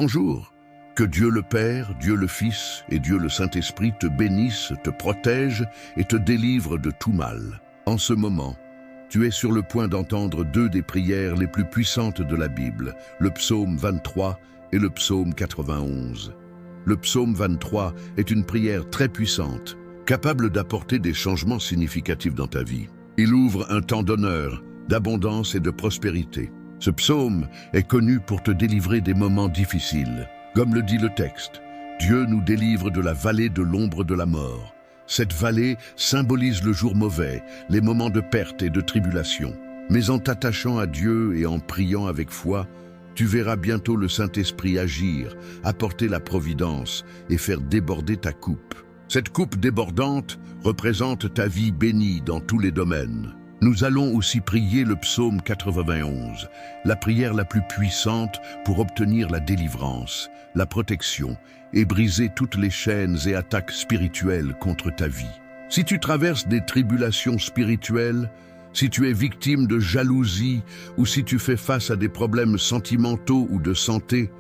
Bonjour, que Dieu le Père, Dieu le Fils et Dieu le Saint-Esprit te bénissent, te protègent et te délivrent de tout mal. En ce moment, tu es sur le point d'entendre deux des prières les plus puissantes de la Bible, le psaume 23 et le psaume 91. Le psaume 23 est une prière très puissante, capable d'apporter des changements significatifs dans ta vie. Il ouvre un temps d'honneur, d'abondance et de prospérité. Ce psaume est connu pour te délivrer des moments difficiles. Comme le dit le texte, Dieu nous délivre de la vallée de l'ombre de la mort. Cette vallée symbolise le jour mauvais, les moments de perte et de tribulation. Mais en t'attachant à Dieu et en priant avec foi, tu verras bientôt le Saint-Esprit agir, apporter la providence et faire déborder ta coupe. Cette coupe débordante représente ta vie bénie dans tous les domaines. Nous allons aussi prier le psaume 91, la prière la plus puissante pour obtenir la délivrance, la protection et briser toutes les chaînes et attaques spirituelles contre ta vie. Si tu traverses des tribulations spirituelles, si tu es victime de jalousie ou si tu fais face à des problèmes sentimentaux ou de santé,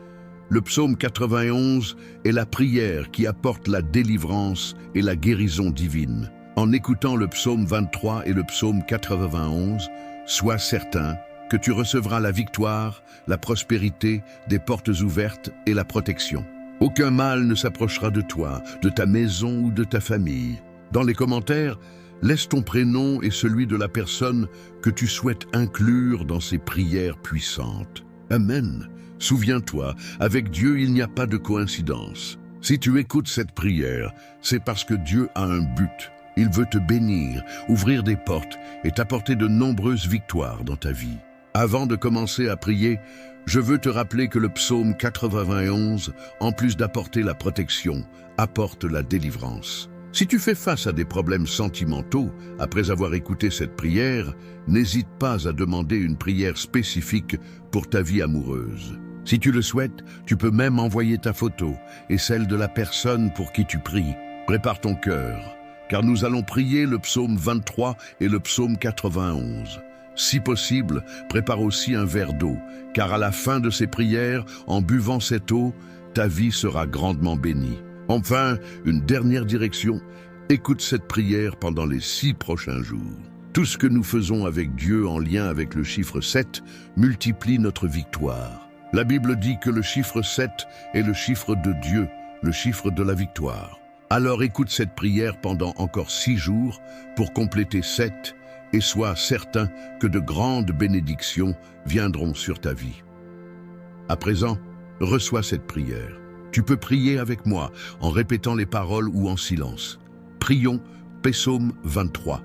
le psaume 91 est la prière qui apporte la délivrance et la guérison divine. En écoutant le psaume 23 et le psaume 91, sois certain que tu recevras la victoire, la prospérité, des portes ouvertes et la protection. Aucun mal ne s'approchera de toi, de ta maison ou de ta famille. Dans les commentaires, laisse ton prénom et celui de la personne que tu souhaites inclure dans ces prières puissantes. Amen. Souviens-toi, avec Dieu, il n'y a pas de coïncidence. Si tu écoutes cette prière, c'est parce que Dieu a un but. Il veut te bénir, ouvrir des portes et t'apporter de nombreuses victoires dans ta vie. Avant de commencer à prier, je veux te rappeler que le psaume 91, en plus d'apporter la protection, apporte la délivrance. Si tu fais face à des problèmes sentimentaux, après avoir écouté cette prière, n'hésite pas à demander une prière spécifique pour ta vie amoureuse. Si tu le souhaites, tu peux même envoyer ta photo et celle de la personne pour qui tu pries. Prépare ton cœur, car nous allons prier le psaume 23 et le psaume 91. Si possible, prépare aussi un verre d'eau, car à la fin de ces prières, en buvant cette eau, ta vie sera grandement bénie. Enfin, une dernière direction, écoute cette prière pendant les 6 prochains jours. Tout ce que nous faisons avec Dieu en lien avec le chiffre 7 multiplie notre victoire. La Bible dit que le chiffre 7 est le chiffre de Dieu, le chiffre de la victoire. Alors écoute cette prière pendant encore 6 jours pour compléter 7 et sois certain que de grandes bénédictions viendront sur ta vie. À présent, reçois cette prière. Tu peux prier avec moi en répétant les paroles ou en silence. Prions, psaume 23.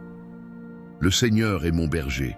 Le Seigneur est mon berger.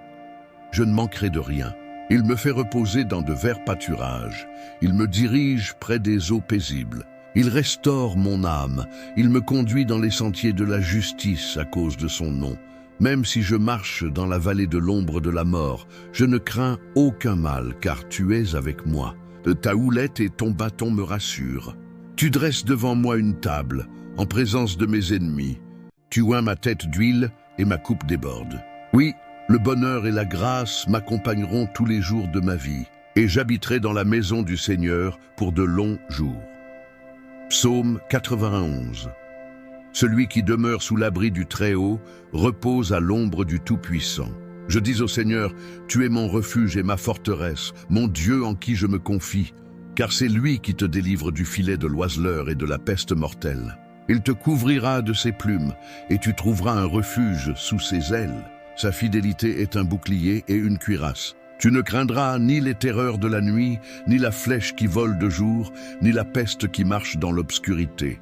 Je ne manquerai de rien. Il me fait reposer dans de verts pâturages. Il me dirige près des eaux paisibles. Il restaure mon âme. Il me conduit dans les sentiers de la justice à cause de son nom. Même si je marche dans la vallée de l'ombre de la mort, je ne crains aucun mal, car tu es avec moi. Ta houlette et ton bâton me rassurent. Tu dresses devant moi une table, en présence de mes ennemis. Tu oins ma tête d'huile et ma coupe déborde. Oui, le bonheur et la grâce m'accompagneront tous les jours de ma vie, et j'habiterai dans la maison du Seigneur pour de longs jours. Psaume 91. Celui qui demeure sous l'abri du Très-Haut repose à l'ombre du Tout-Puissant. Je dis au Seigneur, tu es mon refuge et ma forteresse, mon Dieu en qui je me confie, car c'est lui qui te délivre du filet de l'oiseleur et de la peste mortelle. Il te couvrira de ses plumes, et tu trouveras un refuge sous ses ailes. Sa fidélité est un bouclier et une cuirasse. Tu ne craindras ni les terreurs de la nuit, ni la flèche qui vole de jour, ni la peste qui marche dans l'obscurité,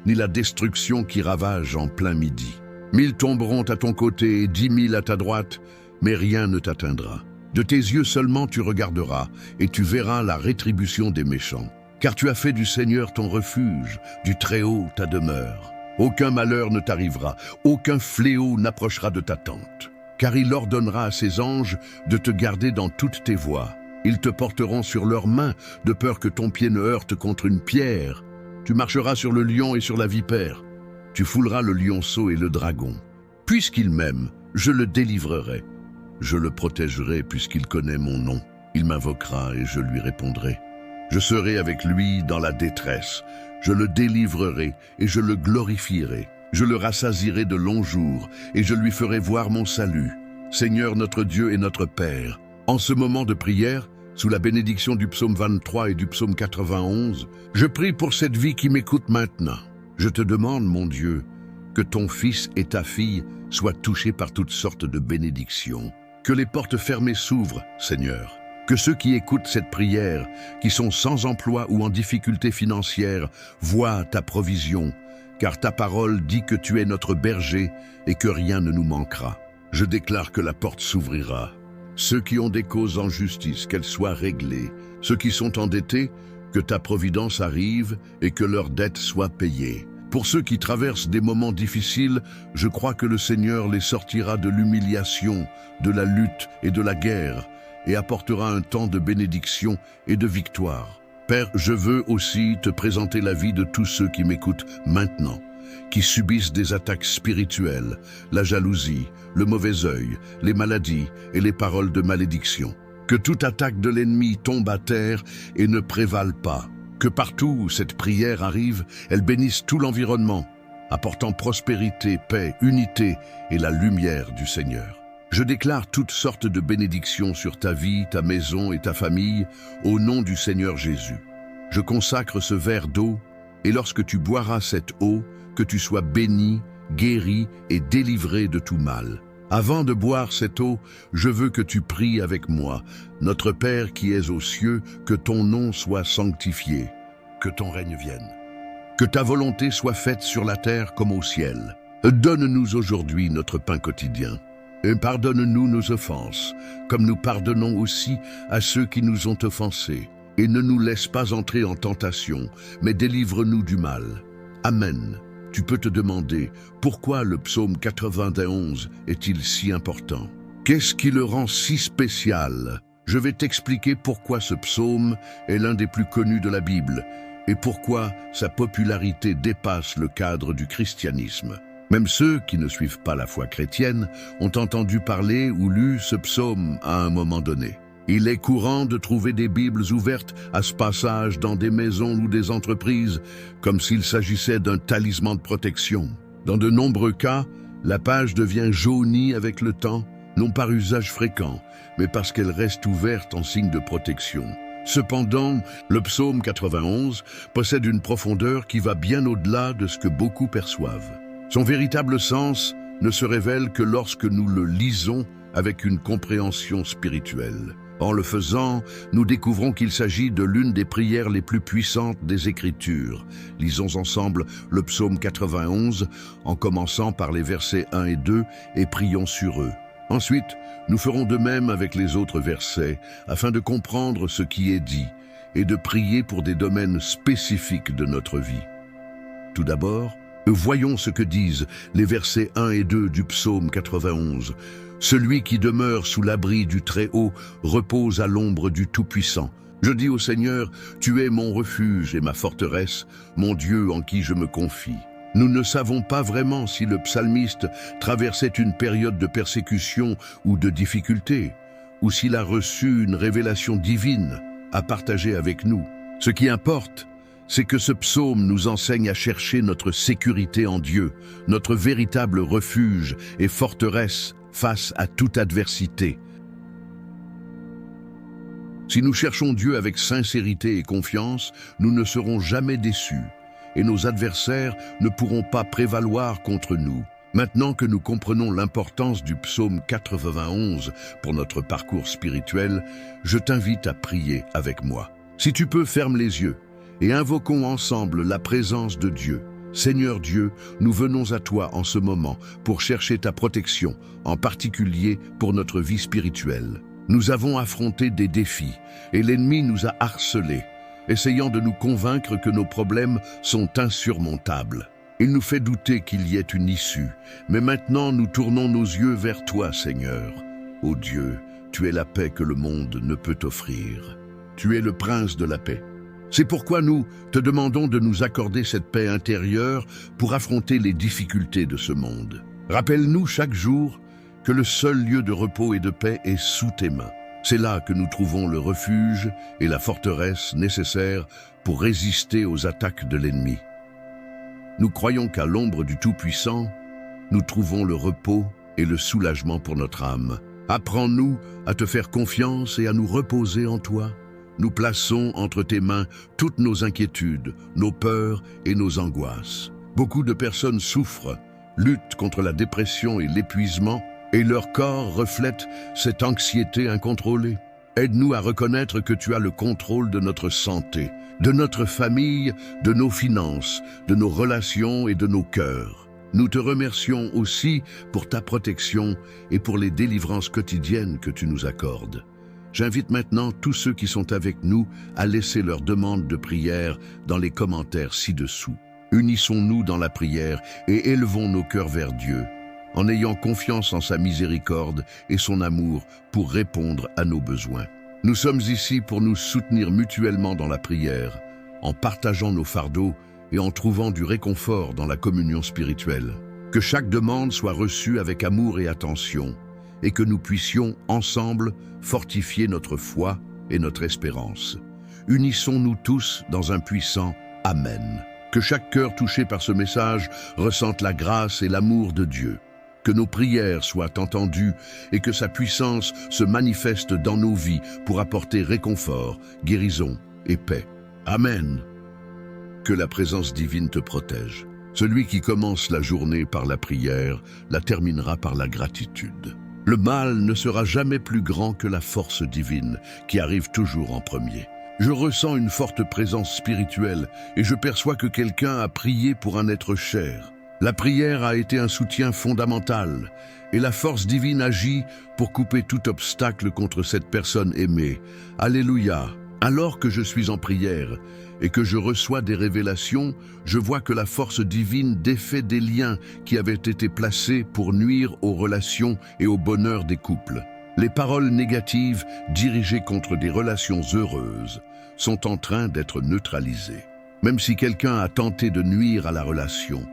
ni la destruction qui ravage en plein midi. 1000 tomberont à ton côté et 10 000 à ta droite, mais rien ne t'atteindra. De tes yeux seulement tu regarderas, et tu verras la rétribution des méchants. Car tu as fait du Seigneur ton refuge, du Très-Haut ta demeure. Aucun malheur ne t'arrivera, aucun fléau n'approchera de ta tente. Car il ordonnera à ses anges de te garder dans toutes tes voies. Ils te porteront sur leurs mains, de peur que ton pied ne heurte contre une pierre. Tu marcheras sur le lion et sur la vipère. Tu fouleras le lionceau et le dragon. Puisqu'il m'aime, je le délivrerai. Je le protégerai puisqu'il connaît mon nom. Il m'invoquera et je lui répondrai. Je serai avec lui dans la détresse. Je le délivrerai et je le glorifierai. Je le rassasierai de longs jours et je lui ferai voir mon salut. Seigneur notre Dieu et notre Père, en ce moment de prière, sous la bénédiction du psaume 23 et du psaume 91, je prie pour cette vie qui m'écoute maintenant. Je te demande, mon Dieu, que ton fils et ta fille soient touchés par toutes sortes de bénédictions. Que les portes fermées s'ouvrent, Seigneur. Que ceux qui écoutent cette prière, qui sont sans emploi ou en difficulté financière, voient ta provision, car ta parole dit que tu es notre berger et que rien ne nous manquera. Je déclare que la porte s'ouvrira. Ceux qui ont des causes en justice, qu'elles soient réglées. Ceux qui sont endettés, que ta providence arrive et que leurs dettes soient payées. Pour ceux qui traversent des moments difficiles, je crois que le Seigneur les sortira de l'humiliation, de la lutte et de la guerre, et apportera un temps de bénédiction et de victoire. Père, je veux aussi te présenter la vie de tous ceux qui m'écoutent maintenant, qui subissent des attaques spirituelles, la jalousie, le mauvais œil, les maladies et les paroles de malédiction. Que toute attaque de l'ennemi tombe à terre et ne prévale pas. Que partout où cette prière arrive, elle bénisse tout l'environnement, apportant prospérité, paix, unité et la lumière du Seigneur. Je déclare toutes sortes de bénédictions sur ta vie, ta maison et ta famille, au nom du Seigneur Jésus. Je consacre ce verre d'eau, et lorsque tu boiras cette eau, que tu sois béni, guéri et délivré de tout mal. Avant de boire cette eau, je veux que tu pries avec moi. Notre Père qui es aux cieux, que ton nom soit sanctifié, que ton règne vienne. Que ta volonté soit faite sur la terre comme au ciel. Donne-nous aujourd'hui notre pain quotidien. Et pardonne-nous nos offenses, comme nous pardonnons aussi à ceux qui nous ont offensés. Et ne nous laisse pas entrer en tentation, mais délivre-nous du mal. Amen. Tu peux te demander, pourquoi le psaume 91 est-il si important? Qu'est-ce qui le rend si spécial? Je vais t'expliquer pourquoi ce psaume est l'un des plus connus de la Bible et pourquoi sa popularité dépasse le cadre du christianisme. Même ceux qui ne suivent pas la foi chrétienne ont entendu parler ou lu ce psaume à un moment donné. Il est courant de trouver des Bibles ouvertes à ce passage dans des maisons ou des entreprises, comme s'il s'agissait d'un talisman de protection. Dans de nombreux cas, la page devient jaunie avec le temps, non par usage fréquent, mais parce qu'elle reste ouverte en signe de protection. Cependant, le psaume 91 possède une profondeur qui va bien au-delà de ce que beaucoup perçoivent. Son véritable sens ne se révèle que lorsque nous le lisons avec une compréhension spirituelle. En le faisant, nous découvrons qu'il s'agit de l'une des prières les plus puissantes des Écritures. Lisons ensemble le psaume 91 en commençant par les versets 1 et 2 et prions sur eux. Ensuite, nous ferons de même avec les autres versets afin de comprendre ce qui est dit et de prier pour des domaines spécifiques de notre vie. Tout d'abord, voyons ce que disent les versets 1 et 2 du psaume 91. Celui qui demeure sous l'abri du Très-Haut repose à l'ombre du Tout-Puissant. Je dis au Seigneur, tu es mon refuge et ma forteresse, mon Dieu en qui je me confie. Nous ne savons pas vraiment si le psalmiste traversait une période de persécution ou de difficulté, ou s'il a reçu une révélation divine à partager avec nous. Ce qui importe, c'est que ce psaume nous enseigne à chercher notre sécurité en Dieu, notre véritable refuge et forteresse face à toute adversité. Si nous cherchons Dieu avec sincérité et confiance, nous ne serons jamais déçus, et nos adversaires ne pourront pas prévaloir contre nous. Maintenant que nous comprenons l'importance du psaume 91 pour notre parcours spirituel, je t'invite à prier avec moi. Si tu peux, ferme les yeux et invoquons ensemble la présence de Dieu. Seigneur Dieu, nous venons à toi en ce moment pour chercher ta protection, en particulier pour notre vie spirituelle. Nous avons affronté des défis et l'ennemi nous a harcelés, essayant de nous convaincre que nos problèmes sont insurmontables. Il nous fait douter qu'il y ait une issue, mais maintenant nous tournons nos yeux vers toi, Seigneur. Ô Dieu, tu es la paix que le monde ne peut offrir. Tu es le prince de la paix. C'est pourquoi nous te demandons de nous accorder cette paix intérieure pour affronter les difficultés de ce monde. Rappelle-nous chaque jour que le seul lieu de repos et de paix est sous tes mains. C'est là que nous trouvons le refuge et la forteresse nécessaires pour résister aux attaques de l'ennemi. Nous croyons qu'à l'ombre du Tout-Puissant, nous trouvons le repos et le soulagement pour notre âme. Apprends-nous à te faire confiance et à nous reposer en toi. Nous plaçons entre tes mains toutes nos inquiétudes, nos peurs et nos angoisses. Beaucoup de personnes souffrent, luttent contre la dépression et l'épuisement, et leur corps reflète cette anxiété incontrôlée. Aide-nous à reconnaître que tu as le contrôle de notre santé, de notre famille, de nos finances, de nos relations et de nos cœurs. Nous te remercions aussi pour ta protection et pour les délivrances quotidiennes que tu nous accordes. J'invite maintenant tous ceux qui sont avec nous à laisser leurs demandes de prière dans les commentaires ci-dessous. Unissons-nous dans la prière et élevons nos cœurs vers Dieu, en ayant confiance en sa miséricorde et son amour pour répondre à nos besoins. Nous sommes ici pour nous soutenir mutuellement dans la prière, en partageant nos fardeaux et en trouvant du réconfort dans la communion spirituelle. Que chaque demande soit reçue avec amour et attention, et que nous puissions ensemble fortifier notre foi et notre espérance. Unissons-nous tous dans un puissant Amen. Que chaque cœur touché par ce message ressente la grâce et l'amour de Dieu. Que nos prières soient entendues et que sa puissance se manifeste dans nos vies pour apporter réconfort, guérison et paix. Amen. Que la présence divine te protège. Celui qui commence la journée par la prière la terminera par la gratitude. Le mal ne sera jamais plus grand que la force divine qui arrive toujours en premier. Je ressens une forte présence spirituelle et je perçois que quelqu'un a prié pour un être cher. La prière a été un soutien fondamental et la force divine agit pour couper tout obstacle contre cette personne aimée. Alléluia! Alors que je suis en prière et que je reçois des révélations, je vois que la force divine défait des liens qui avaient été placés pour nuire aux relations et au bonheur des couples. Les paroles négatives dirigées contre des relations heureuses sont en train d'être neutralisées. Même si quelqu'un a tenté de nuire à la relation,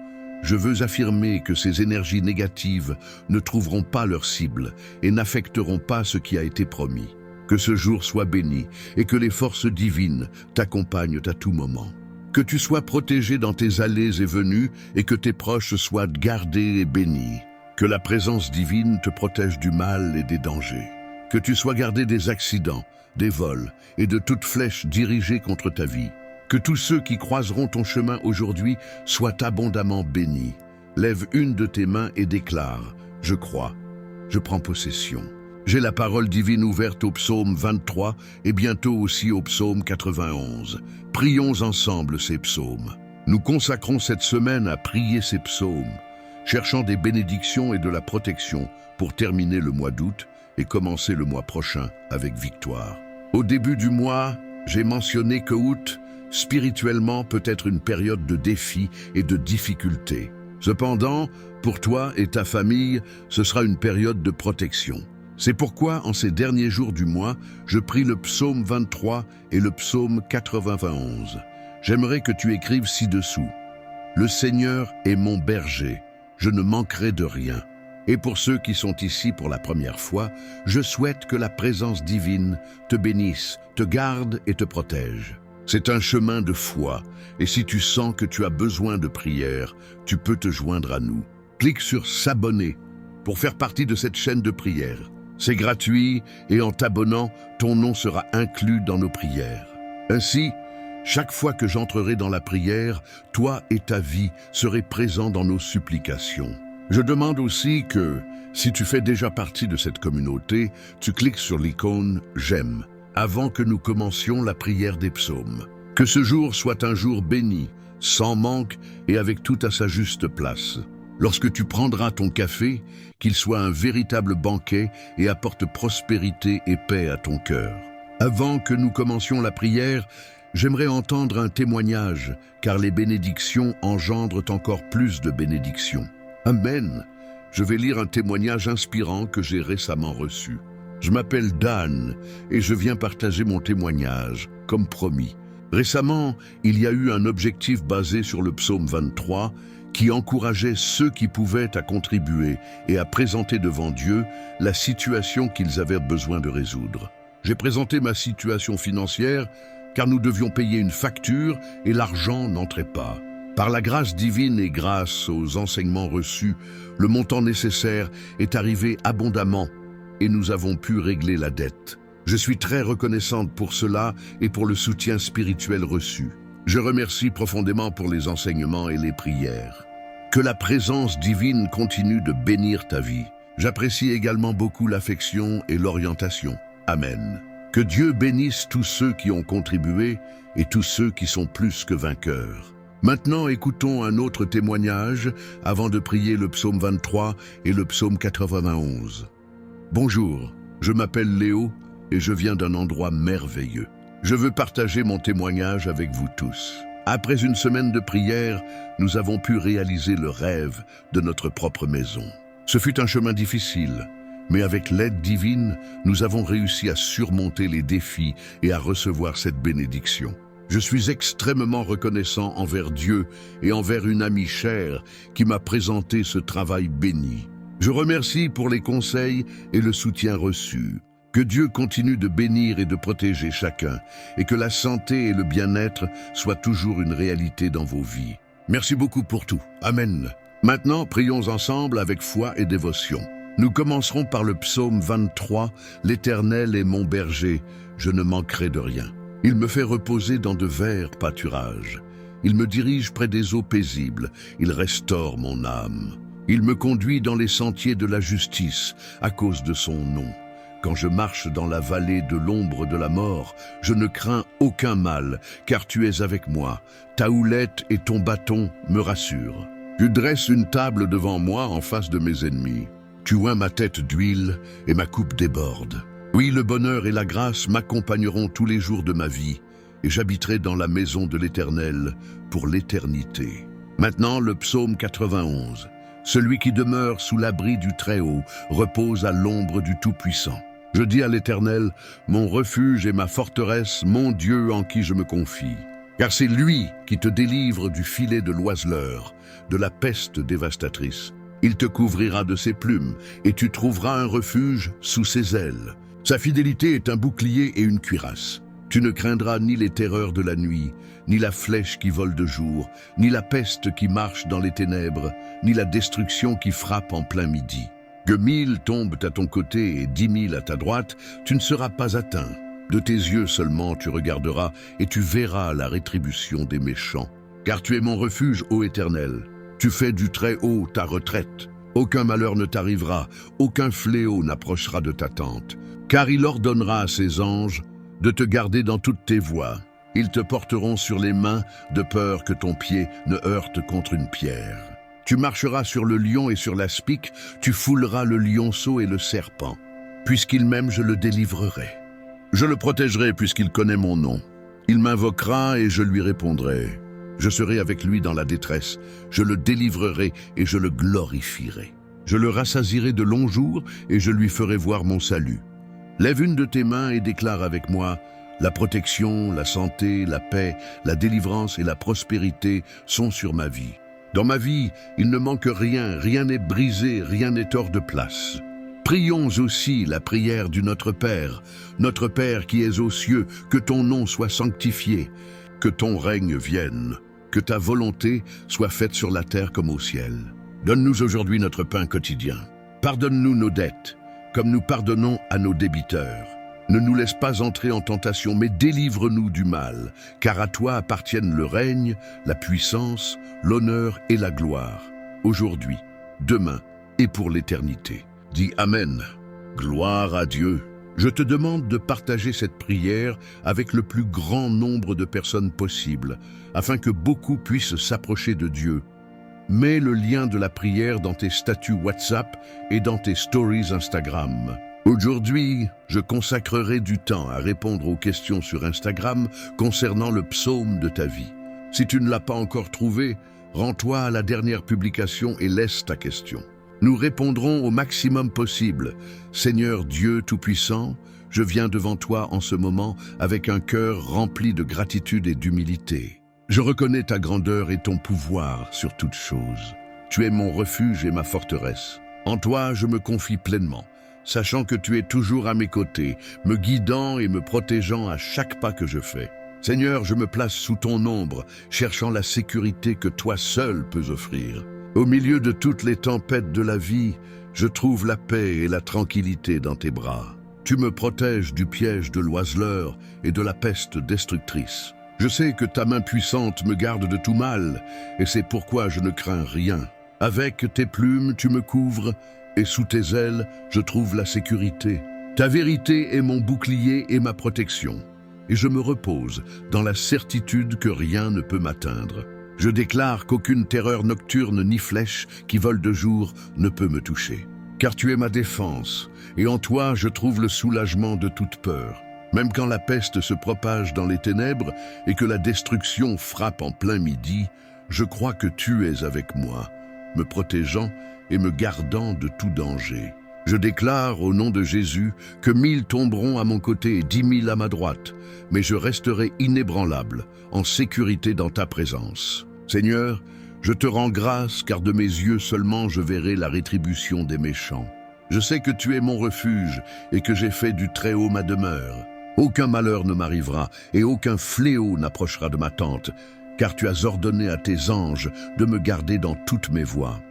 je veux affirmer que ces énergies négatives ne trouveront pas leur cible et n'affecteront pas ce qui a été promis. Que ce jour soit béni et que les forces divines t'accompagnent à tout moment. Que tu sois protégé dans tes allées et venues et que tes proches soient gardés et bénis. Que la présence divine te protège du mal et des dangers. Que tu sois gardé des accidents, des vols et de toute flèche dirigée contre ta vie. Que tous ceux qui croiseront ton chemin aujourd'hui soient abondamment bénis. Lève une de tes mains et déclare « Je crois, je prends possession ». J'ai la parole divine ouverte au psaume 23 et bientôt aussi au psaume 91. Prions ensemble ces psaumes. Nous consacrons cette semaine à prier ces psaumes, cherchant des bénédictions et de la protection pour terminer le mois d'août et commencer le mois prochain avec victoire. Au début du mois, j'ai mentionné que août, spirituellement, peut être une période de défis et de difficultés. Cependant, pour toi et ta famille, ce sera une période de protection. C'est pourquoi, en ces derniers jours du mois, je prie le psaume 23 et le psaume 91. J'aimerais que tu écrives ci-dessous. Le Seigneur est mon berger, je ne manquerai de rien. Et pour ceux qui sont ici pour la première fois, je souhaite que la présence divine te bénisse, te garde et te protège. C'est un chemin de foi, et si tu sens que tu as besoin de prière, tu peux te joindre à nous. Clique sur s'abonner pour faire partie de cette chaîne de prière. C'est gratuit et en t'abonnant, ton nom sera inclus dans nos prières. Ainsi, chaque fois que j'entrerai dans la prière, toi et ta vie serez présents dans nos supplications. Je demande aussi que, si tu fais déjà partie de cette communauté, tu cliques sur l'icône « J'aime » avant que nous commencions la prière des psaumes. Que ce jour soit un jour béni, sans manque et avec tout à sa juste place. Lorsque tu prendras ton café, qu'il soit un véritable banquet et apporte prospérité et paix à ton cœur. Avant que nous commencions la prière, j'aimerais entendre un témoignage, car les bénédictions engendrent encore plus de bénédictions. Amen. Je vais lire un témoignage inspirant que j'ai récemment reçu. Je m'appelle Dan et je viens partager mon témoignage, comme promis. Récemment, il y a eu un objectif basé sur le psaume 23 qui encourageait ceux qui pouvaient à contribuer et à présenter devant Dieu la situation qu'ils avaient besoin de résoudre. J'ai présenté ma situation financière car nous devions payer une facture et l'argent n'entrait pas. Par la grâce divine et grâce aux enseignements reçus, le montant nécessaire est arrivé abondamment et nous avons pu régler la dette. Je suis très reconnaissante pour cela et pour le soutien spirituel reçu. Je remercie profondément pour les enseignements et les prières. Que la présence divine continue de bénir ta vie. J'apprécie également beaucoup l'affection et l'orientation. Amen. Que Dieu bénisse tous ceux qui ont contribué et tous ceux qui sont plus que vainqueurs. Maintenant, écoutons un autre témoignage avant de prier le psaume 23 et le psaume 91. Bonjour, je m'appelle Léo et je viens d'un endroit merveilleux. Je veux partager mon témoignage avec vous tous. Après une semaine de prière, nous avons pu réaliser le rêve de notre propre maison. Ce fut un chemin difficile, mais avec l'aide divine, nous avons réussi à surmonter les défis et à recevoir cette bénédiction. Je suis extrêmement reconnaissant envers Dieu et envers une amie chère qui m'a présenté ce travail béni. Je remercie pour les conseils et le soutien reçu. Que Dieu continue de bénir et de protéger chacun et que la santé et le bien-être soient toujours une réalité dans vos vies. Merci beaucoup pour tout. Amen. Maintenant, prions ensemble avec foi et dévotion. Nous commencerons par le psaume 23, « L'Éternel est mon berger, je ne manquerai de rien. Il me fait reposer dans de verts pâturages. Il me dirige près des eaux paisibles, il restaure mon âme. Il me conduit dans les sentiers de la justice à cause de son nom. Quand je marche dans la vallée de l'ombre de la mort, je ne crains aucun mal, car tu es avec moi. Ta houlette et ton bâton me rassurent. Tu dresses une table devant moi en face de mes ennemis. Tu oins ma tête d'huile et ma coupe déborde. Oui, le bonheur et la grâce m'accompagneront tous les jours de ma vie, et j'habiterai dans la maison de l'Éternel pour l'éternité. Maintenant, le psaume 91. Celui qui demeure sous l'abri du Très-Haut repose à l'ombre du Tout-Puissant. Je dis à l'Éternel, mon refuge et ma forteresse, mon Dieu en qui je me confie. Car c'est lui qui te délivre du filet de l'oiseleur, de la peste dévastatrice. Il te couvrira de ses plumes, et tu trouveras un refuge sous ses ailes. Sa fidélité est un bouclier et une cuirasse. Tu ne craindras ni les terreurs de la nuit, ni la flèche qui vole de jour, ni la peste qui marche dans les ténèbres, ni la destruction qui frappe en plein midi. Que 1000 tombent à ton côté et 10 000 à ta droite, tu ne seras pas atteint. De tes yeux seulement tu regarderas et tu verras la rétribution des méchants. Car tu es mon refuge, ô Éternel. Tu fais du Très-Haut ta retraite. Aucun malheur ne t'arrivera, aucun fléau n'approchera de ta tente. Car il ordonnera à ses anges de te garder dans toutes tes voies. Ils te porteront sur les mains de peur que ton pied ne heurte contre une pierre. Tu marcheras sur le lion et sur l'aspic, tu fouleras le lionceau et le serpent. Puisqu'il m'aime, je le délivrerai. Je le protégerai puisqu'il connaît mon nom. Il m'invoquera et je lui répondrai. Je serai avec lui dans la détresse. Je le délivrerai et je le glorifierai. Je le rassasierai de longs jours et je lui ferai voir mon salut. Lève une de tes mains et déclare avec moi, la protection, la santé, la paix, la délivrance et la prospérité sont sur ma vie. Dans ma vie, il ne manque rien, rien n'est brisé, rien n'est hors de place. Prions aussi la prière du Notre Père qui es aux cieux, que ton nom soit sanctifié, que ton règne vienne, que ta volonté soit faite sur la terre comme au ciel. Donne-nous aujourd'hui notre pain quotidien. Pardonne-nous nos dettes, comme nous pardonnons à nos débiteurs. Ne nous laisse pas entrer en tentation, mais délivre-nous du mal, car à toi appartiennent le règne, la puissance, l'honneur et la gloire, aujourd'hui, demain et pour l'éternité. Dis Amen. Gloire à Dieu. Je te demande de partager cette prière avec le plus grand nombre de personnes possible, afin que beaucoup puissent s'approcher de Dieu. Mets le lien de la prière dans tes statuts WhatsApp et dans tes stories Instagram. Aujourd'hui, je consacrerai du temps à répondre aux questions sur Instagram concernant le psaume de ta vie. Si tu ne l'as pas encore trouvé, rends-toi à la dernière publication et laisse ta question. Nous répondrons au maximum possible. Seigneur Dieu Tout-Puissant, je viens devant toi en ce moment avec un cœur rempli de gratitude et d'humilité. Je reconnais ta grandeur et ton pouvoir sur toutes choses. Tu es mon refuge et ma forteresse. En toi, je me confie pleinement. sachant que tu es toujours à mes côtés, me guidant et me protégeant à chaque pas que je fais. Seigneur, je me place sous ton ombre, cherchant la sécurité que toi seul peux offrir. Au milieu de toutes les tempêtes de la vie, je trouve la paix et la tranquillité dans tes bras. Tu me protèges du piège de l'oiseleur et de la peste destructrice. Je sais que ta main puissante me garde de tout mal, et c'est pourquoi je ne crains rien. Avec tes plumes, tu me couvres, et sous tes ailes, je trouve la sécurité. Ta vérité est mon bouclier et ma protection, et je me repose dans la certitude que rien ne peut m'atteindre. Je déclare qu'aucune terreur nocturne ni flèche qui vole de jour ne peut me toucher. Car tu es ma défense, et en toi je trouve le soulagement de toute peur. Même quand la peste se propage dans les ténèbres et que la destruction frappe en plein midi, je crois que tu es avec moi, me protégeant et me gardant de tout danger. Je déclare au nom de Jésus que 1000 tomberont à mon côté et 10 000 à ma droite, mais je resterai inébranlable, en sécurité dans ta présence. Seigneur, je te rends grâce car de mes yeux seulement je verrai la rétribution des méchants. Je sais que tu es mon refuge et que j'ai fait du Très-Haut ma demeure. Aucun malheur ne m'arrivera et aucun fléau n'approchera de ma tente, car tu as ordonné à tes anges de me garder dans toutes mes voies.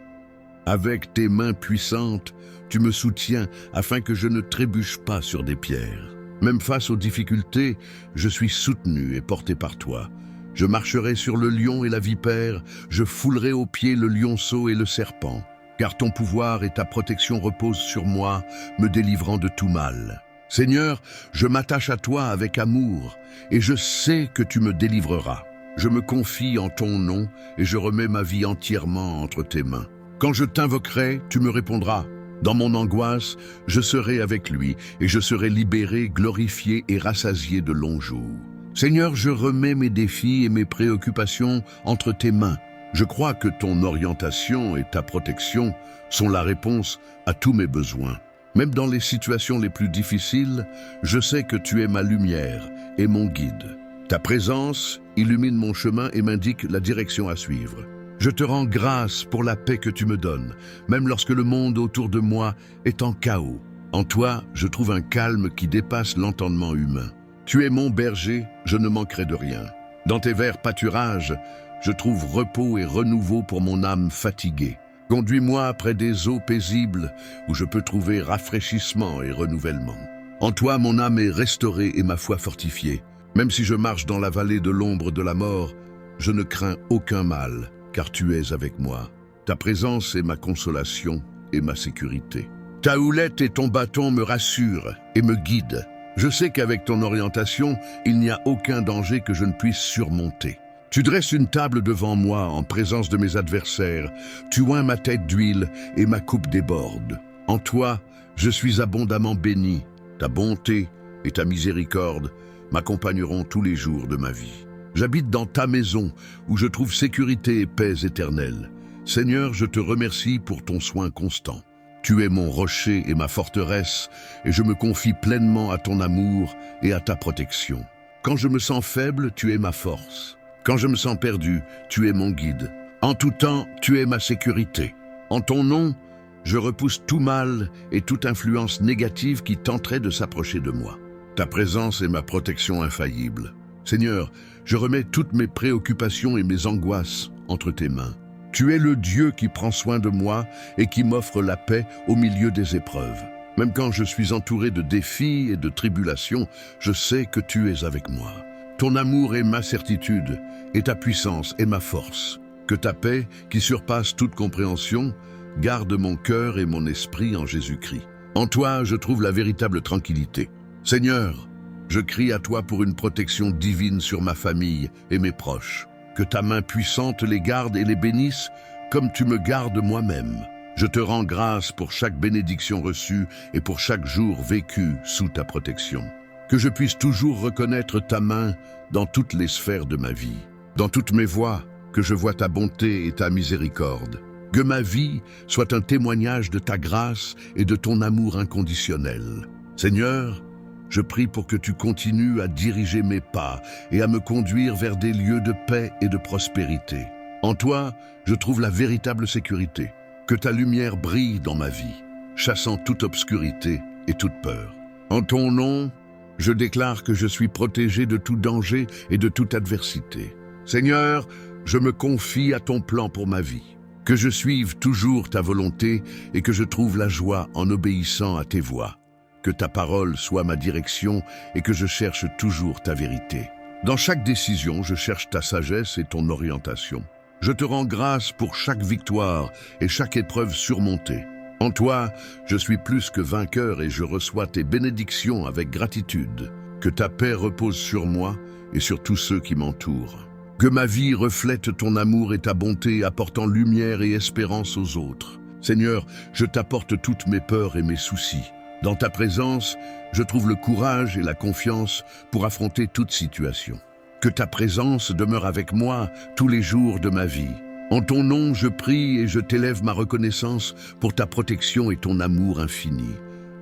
Avec tes mains puissantes, tu me soutiens afin que je ne trébuche pas sur des pierres. Même face aux difficultés, je suis soutenu et porté par toi. Je marcherai sur le lion et la vipère, je foulerai aux pieds le lionceau et le serpent, car ton pouvoir et ta protection reposent sur moi, me délivrant de tout mal. Seigneur, je m'attache à toi avec amour, et je sais que tu me délivreras. Je me confie en ton nom, et je remets ma vie entièrement entre tes mains. Quand je t'invoquerai, tu me répondras. Dans mon angoisse, je serai avec lui, et je serai libéré, glorifié et rassasié de longs jours. Seigneur, je remets mes défis et mes préoccupations entre tes mains. Je crois que ton orientation et ta protection sont la réponse à tous mes besoins. Même dans les situations les plus difficiles, je sais que tu es ma lumière et mon guide. Ta présence illumine mon chemin et m'indique la direction à suivre. Je te rends grâce pour la paix que tu me donnes, même lorsque le monde autour de moi est en chaos. En toi, je trouve un calme qui dépasse l'entendement humain. Tu es mon berger, je ne manquerai de rien. Dans tes verts pâturages, je trouve repos et renouveau pour mon âme fatiguée. Conduis-moi près des eaux paisibles où je peux trouver rafraîchissement et renouvellement. En toi, mon âme est restaurée et ma foi fortifiée. Même si je marche dans la vallée de l'ombre de la mort, je ne crains aucun mal, car tu es avec moi. Ta présence est ma consolation et ma sécurité. Ta houlette et ton bâton me rassurent et me guident. Je sais qu'avec ton orientation, il n'y a aucun danger que je ne puisse surmonter. Tu dresses une table devant moi en présence de mes adversaires. Tu oins ma tête d'huile et ma coupe déborde. En toi, je suis abondamment béni. Ta bonté et ta miséricorde m'accompagneront tous les jours de ma vie. J'habite dans ta maison où je trouve sécurité et paix éternelle. Seigneur, je te remercie pour ton soin constant. Tu es mon rocher et ma forteresse, et je me confie pleinement à ton amour et à ta protection. Quand je me sens faible, tu es ma force. Quand je me sens perdu, tu es mon guide. En tout temps, tu es ma sécurité. En ton nom, je repousse tout mal et toute influence négative qui tenterait de s'approcher de moi. Ta présence est ma protection infaillible. Seigneur, je remets toutes mes préoccupations et mes angoisses entre tes mains. Tu es le Dieu qui prend soin de moi et qui m'offre la paix au milieu des épreuves. Même quand je suis entouré de défis et de tribulations, je sais que tu es avec moi. Ton amour est ma certitude, et ta puissance est ma force. Que ta paix, qui surpasse toute compréhension, garde mon cœur et mon esprit en Jésus-Christ. En toi, je trouve la véritable tranquillité. Seigneur, je crie à toi pour une protection divine sur ma famille et mes proches. Que ta main puissante les garde et les bénisse, comme tu me gardes moi-même. Je te rends grâce pour chaque bénédiction reçue et pour chaque jour vécu sous ta protection. Que je puisse toujours reconnaître ta main dans toutes les sphères de ma vie. Dans toutes mes voies, que je vois ta bonté et ta miséricorde. Que ma vie soit un témoignage de ta grâce et de ton amour inconditionnel. Seigneur, je prie pour que tu continues à diriger mes pas et à me conduire vers des lieux de paix et de prospérité. En toi, je trouve la véritable sécurité. Que ta lumière brille dans ma vie. chassant toute obscurité et toute peur. En ton nom, je déclare que je suis protégé de tout danger et de toute adversité. Seigneur, je me confie à ton plan pour ma vie. Que je suive toujours ta volonté et que je trouve la joie en obéissant à tes voies. Que ta parole soit ma direction et que je cherche toujours ta vérité. Dans chaque décision, je cherche ta sagesse et ton orientation. Je te rends grâce pour chaque victoire et chaque épreuve surmontée. En toi, je suis plus que vainqueur et je reçois tes bénédictions avec gratitude. Que ta paix repose sur moi et sur tous ceux qui m'entourent. Que ma vie reflète ton amour et ta bonté, apportant lumière et espérance aux autres. Seigneur, je t'apporte toutes mes peurs et mes soucis. Dans ta présence, je trouve le courage et la confiance pour affronter toute situation. Que ta présence demeure avec moi tous les jours de ma vie. En ton nom, je prie et je t'élève ma reconnaissance pour ta protection et ton amour infini.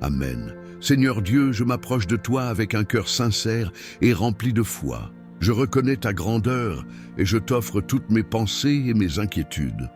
Amen. Seigneur Dieu, je m'approche de toi avec un cœur sincère et rempli de foi. Je reconnais ta grandeur et je t'offre toutes mes pensées et mes inquiétudes.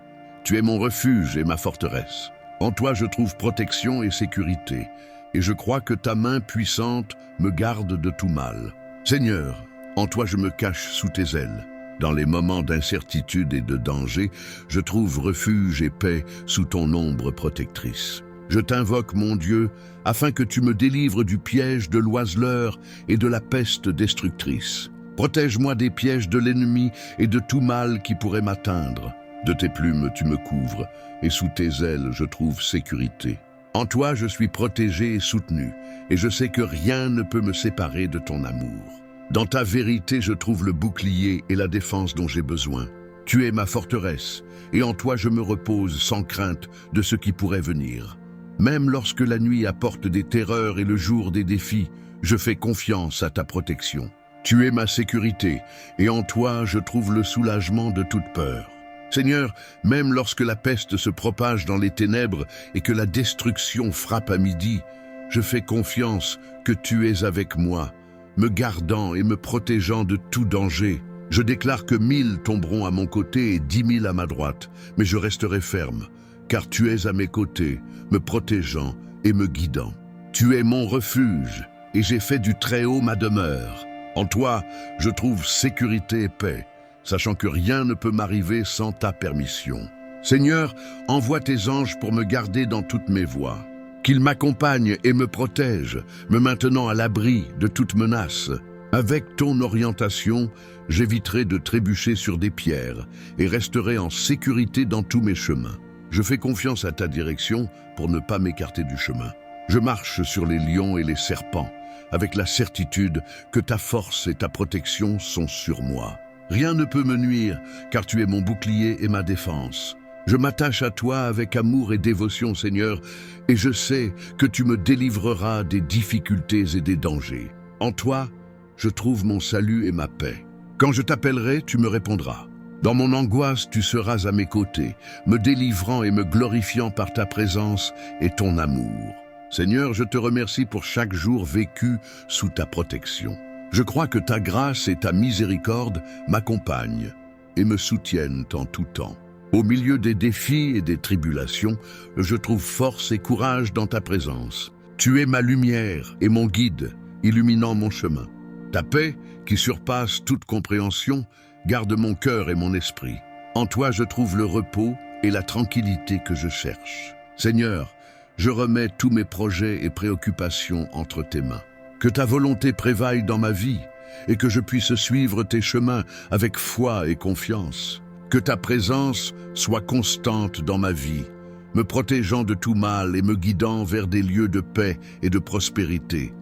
Tu es mon refuge et ma forteresse. En toi, je trouve protection et sécurité. Et je crois que ta main puissante me garde de tout mal. Seigneur, en toi je me cache sous tes ailes. Dans les moments d'incertitude et de danger, je trouve refuge et paix sous ton ombre protectrice. Je t'invoque, mon Dieu, afin que tu me délivres du piège de l'oiseleur et de la peste destructrice. Protège-moi des pièges de l'ennemi et de tout mal qui pourrait m'atteindre. De tes plumes tu me couvres, et sous tes ailes je trouve sécurité. En toi, je suis protégé et soutenu, et je sais que rien ne peut me séparer de ton amour. Dans ta vérité, je trouve le bouclier et la défense dont j'ai besoin. Tu es ma forteresse, et en toi je me repose sans crainte de ce qui pourrait venir. Même lorsque la nuit apporte des terreurs et le jour des défis, je fais confiance à ta protection. Tu es ma sécurité, et en toi je trouve le soulagement de toute peur. Seigneur, même lorsque la peste se propage dans les ténèbres et que la destruction frappe à midi, je fais confiance que tu es avec moi, me gardant et me protégeant de tout danger. Je déclare que 1000 tomberont à mon côté et 10 000 à ma droite, mais je resterai ferme, car tu es à mes côtés, me protégeant et me guidant. Tu es mon refuge, et j'ai fait du Très-Haut ma demeure. En toi, je trouve sécurité et paix, sachant que rien ne peut m'arriver sans ta permission. Seigneur, envoie tes anges pour me garder dans toutes mes voies. Qu'ils m'accompagnent et me protègent, me maintenant à l'abri de toute menace. Avec ton orientation, j'éviterai de trébucher sur des pierres et resterai en sécurité dans tous mes chemins. Je fais confiance à ta direction pour ne pas m'écarter du chemin. Je marche sur les lions et les serpents, avec la certitude que ta force et ta protection sont sur moi. Rien ne peut me nuire, car tu es mon bouclier et ma défense. Je m'attache à toi avec amour et dévotion, Seigneur, et je sais que tu me délivreras des difficultés et des dangers. En toi, je trouve mon salut et ma paix. Quand je t'appellerai, tu me répondras. Dans mon angoisse, tu seras à mes côtés, me délivrant et me glorifiant par ta présence et ton amour. Seigneur, je te remercie pour chaque jour vécu sous ta protection. Je crois que ta grâce et ta miséricorde m'accompagnent et me soutiennent en tout temps. Au milieu des défis et des tribulations, je trouve force et courage dans ta présence. Tu es ma lumière et mon guide, illuminant mon chemin. Ta paix, qui surpasse toute compréhension, garde mon cœur et mon esprit. En toi, je trouve le repos et la tranquillité que je cherche. Seigneur, je remets tous mes projets et préoccupations entre tes mains. Que ta volonté prévaille dans ma vie et que je puisse suivre tes chemins avec foi et confiance. Que ta présence soit constante dans ma vie, me protégeant de tout mal et me guidant vers des lieux de paix et de prospérité.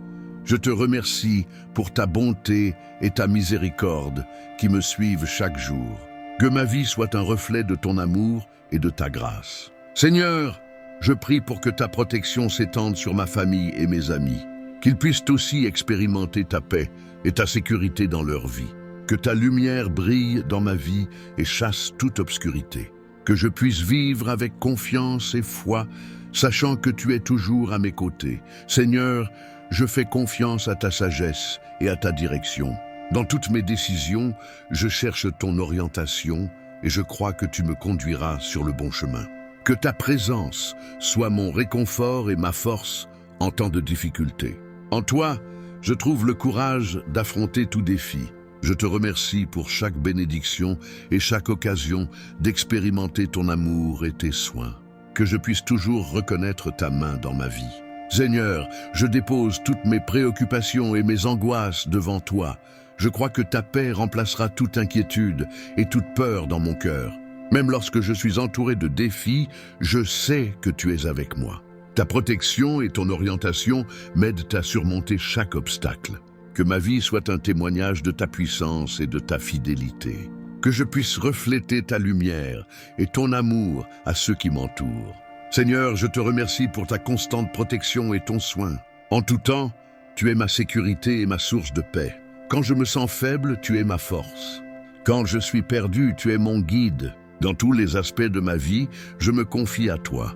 Je te remercie pour ta bonté et ta miséricorde qui me suivent chaque jour. Que ma vie soit un reflet de ton amour et de ta grâce. Seigneur, je prie pour que ta protection s'étende sur ma famille et mes amis, qu'ils puissent aussi expérimenter ta paix et ta sécurité dans leur vie. Que ta lumière brille dans ma vie et chasse toute obscurité. Que je puisse vivre avec confiance et foi, sachant que tu es toujours à mes côtés. Seigneur, je fais confiance à ta sagesse et à ta direction. Dans toutes mes décisions, je cherche ton orientation et je crois que tu me conduiras sur le bon chemin. Que ta présence soit mon réconfort et ma force en temps de difficulté. En toi, je trouve le courage d'affronter tout défi. Je te remercie pour chaque bénédiction et chaque occasion d'expérimenter ton amour et tes soins. Que je puisse toujours reconnaître ta main dans ma vie. Seigneur, je dépose toutes mes préoccupations et mes angoisses devant toi. Je crois que ta paix remplacera toute inquiétude et toute peur dans mon cœur. Même lorsque je suis entouré de défis, je sais que tu es avec moi. Ta protection et ton orientation m'aident à surmonter chaque obstacle. Que ma vie soit un témoignage de ta puissance et de ta fidélité. Que je puisse refléter ta lumière et ton amour à ceux qui m'entourent. Seigneur, je te remercie pour ta constante protection et ton soin. En tout temps, tu es ma sécurité et ma source de paix. Quand je me sens faible, tu es ma force. Quand je suis perdu, tu es mon guide. Dans tous les aspects de ma vie, je me confie à toi.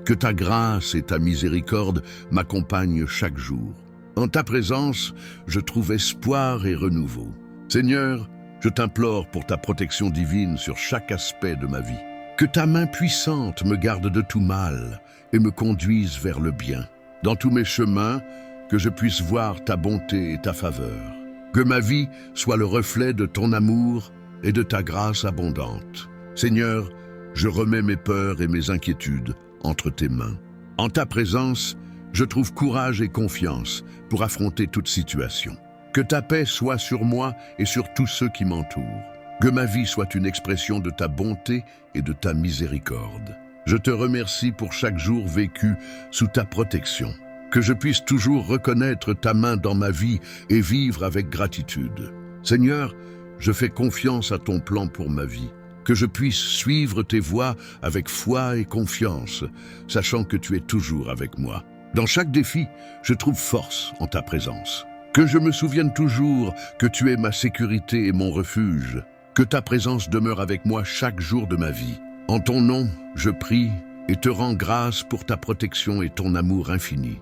Que ta grâce et ta miséricorde m'accompagnent chaque jour. En ta présence, je trouve espoir et renouveau. Seigneur, je t'implore pour ta protection divine sur chaque aspect de ma vie. Que ta main puissante me garde de tout mal et me conduise vers le bien. Dans tous mes chemins, que je puisse voir ta bonté et ta faveur. Que ma vie soit le reflet de ton amour et de ta grâce abondante. Seigneur, je remets mes peurs et mes inquiétudes entre tes mains. En ta présence, je trouve courage et confiance pour affronter toute situation. Que ta paix soit sur moi et sur tous ceux qui m'entourent. Que ma vie soit une expression de ta bonté et de ta miséricorde. Je te remercie pour chaque jour vécu sous ta protection. Que je puisse toujours reconnaître ta main dans ma vie et vivre avec gratitude. Seigneur, je fais confiance à ton plan pour ma vie. Que je puisse suivre tes voies avec foi et confiance, sachant que tu es toujours avec moi. Dans chaque défi, je trouve force en ta présence. Que je me souvienne toujours que tu es ma sécurité et mon refuge. Que ta présence demeure avec moi chaque jour de ma vie. En ton nom, je prie et te rends grâce pour ta protection et ton amour infini.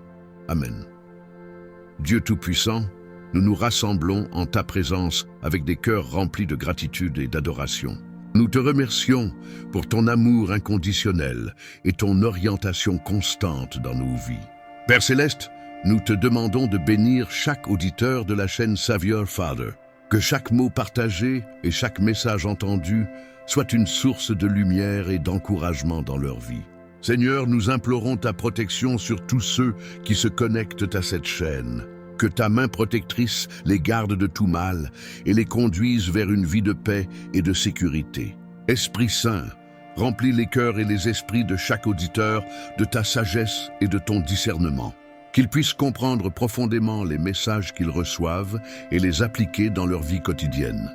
Amen. Dieu Tout-Puissant, nous nous rassemblons en ta présence avec des cœurs remplis de gratitude et d'adoration. Nous te remercions pour ton amour inconditionnel et ton orientation constante dans nos vies. Père Céleste, nous te demandons de bénir chaque auditeur de la chaîne Savior Father. Que chaque mot partagé et chaque message entendu soit une source de lumière et d'encouragement dans leur vie. Seigneur, nous implorons ta protection sur tous ceux qui se connectent à cette chaîne. Que ta main protectrice les garde de tout mal et les conduise vers une vie de paix et de sécurité. Esprit Saint, remplis les cœurs et les esprits de chaque auditeur de ta sagesse et de ton discernement. Qu'ils puissent comprendre profondément les messages qu'ils reçoivent et les appliquer dans leur vie quotidienne.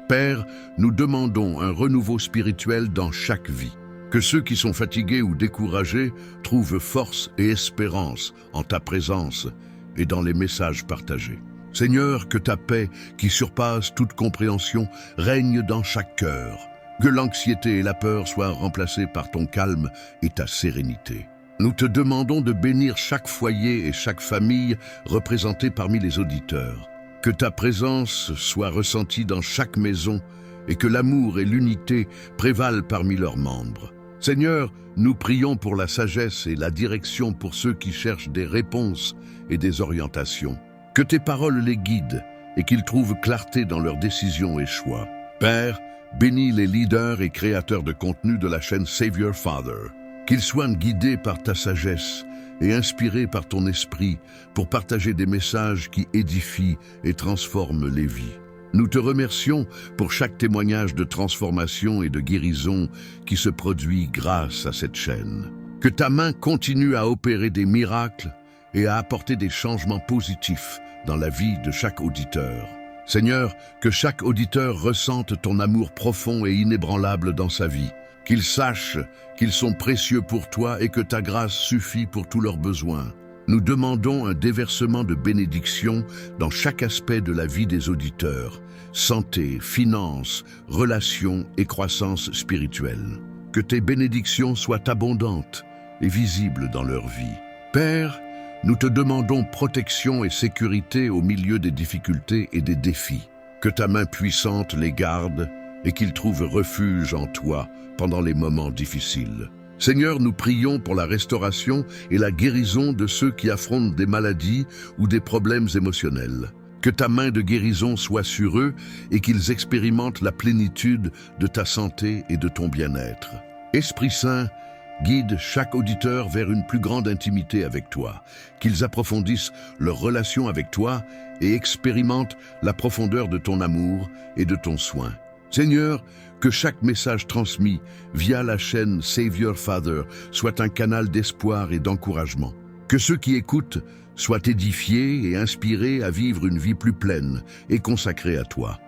Père, nous demandons un renouveau spirituel dans chaque vie. Que ceux qui sont fatigués ou découragés trouvent force et espérance en ta présence et dans les messages partagés. Seigneur, que ta paix, qui surpasse toute compréhension, règne dans chaque cœur. Que l'anxiété et la peur soient remplacées par ton calme et ta sérénité. Nous te demandons de bénir chaque foyer et chaque famille représentée parmi les auditeurs. Que ta présence soit ressentie dans chaque maison et que l'amour et l'unité prévalent parmi leurs membres. Seigneur, nous prions pour la sagesse et la direction pour ceux qui cherchent des réponses et des orientations. Que tes paroles les guident et qu'ils trouvent clarté dans leurs décisions et choix. Père, bénis les leaders et créateurs de contenu de la chaîne Savior Father. Qu'ils soient guidés par ta sagesse et inspirés par ton esprit pour partager des messages qui édifient et transforment les vies. Nous te remercions pour chaque témoignage de transformation et de guérison qui se produit grâce à cette chaîne. Que ta main continue à opérer des miracles et à apporter des changements positifs dans la vie de chaque auditeur. Seigneur, que chaque auditeur ressente ton amour profond et inébranlable dans sa vie. Qu'ils sachent qu'ils sont précieux pour toi et que ta grâce suffit pour tous leurs besoins. Nous demandons un déversement de bénédictions dans chaque aspect de la vie des auditeurs, santé, finances, relations et croissance spirituelle. Que tes bénédictions soient abondantes et visibles dans leur vie. Père, nous te demandons protection et sécurité au milieu des difficultés et des défis. Que ta main puissante les garde et qu'ils trouvent refuge en toi pendant les moments difficiles. Seigneur, nous prions pour la restauration et la guérison de ceux qui affrontent des maladies ou des problèmes émotionnels. Que ta main de guérison soit sur eux et qu'ils expérimentent la plénitude de ta santé et de ton bien-être. Esprit Saint, guide chaque auditeur vers une plus grande intimité avec toi, qu'ils approfondissent leur relation avec toi et expérimentent la profondeur de ton amour et de ton soin. Seigneur, que chaque message transmis via la chaîne Save Your Father soit un canal d'espoir et d'encouragement. Que ceux qui écoutent soient édifiés et inspirés à vivre une vie plus pleine et consacrée à toi.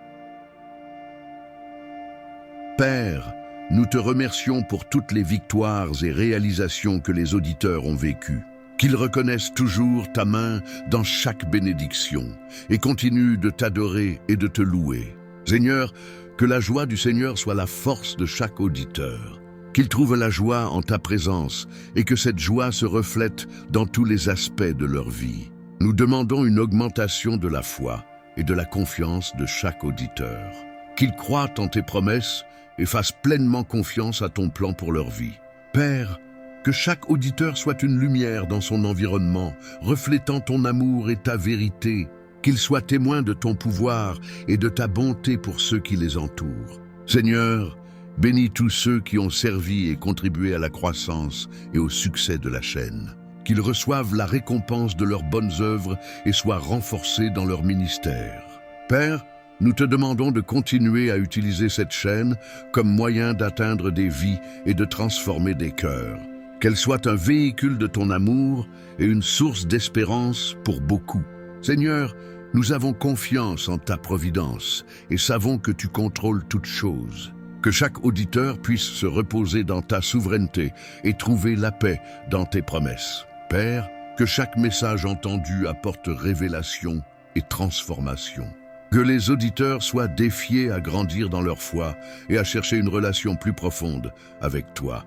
Père, nous te remercions pour toutes les victoires et réalisations que les auditeurs ont vécues. Qu'ils reconnaissent toujours ta main dans chaque bénédiction et continuent de t'adorer et de te louer. Seigneur, que la joie du Seigneur soit la force de chaque auditeur. Qu'ils trouvent la joie en ta présence et que cette joie se reflète dans tous les aspects de leur vie. Nous demandons une augmentation de la foi et de la confiance de chaque auditeur. Qu'ils croient en tes promesses et fassent pleinement confiance à ton plan pour leur vie. Père, que chaque auditeur soit une lumière dans son environnement, reflétant ton amour et ta vérité, qu'ils soient témoins de ton pouvoir et de ta bonté pour ceux qui les entourent. Seigneur, bénis tous ceux qui ont servi et contribué à la croissance et au succès de la chaîne. Qu'ils reçoivent la récompense de leurs bonnes œuvres et soient renforcés dans leur ministère. Père, nous te demandons de continuer à utiliser cette chaîne comme moyen d'atteindre des vies et de transformer des cœurs. Qu'elle soit un véhicule de ton amour et une source d'espérance pour beaucoup. Seigneur, nous avons confiance en ta providence et savons que tu contrôles toutes choses. Que chaque auditeur puisse se reposer dans ta souveraineté et trouver la paix dans tes promesses. Père, que chaque message entendu apporte révélation et transformation. Que les auditeurs soient défiés à grandir dans leur foi et à chercher une relation plus profonde avec toi.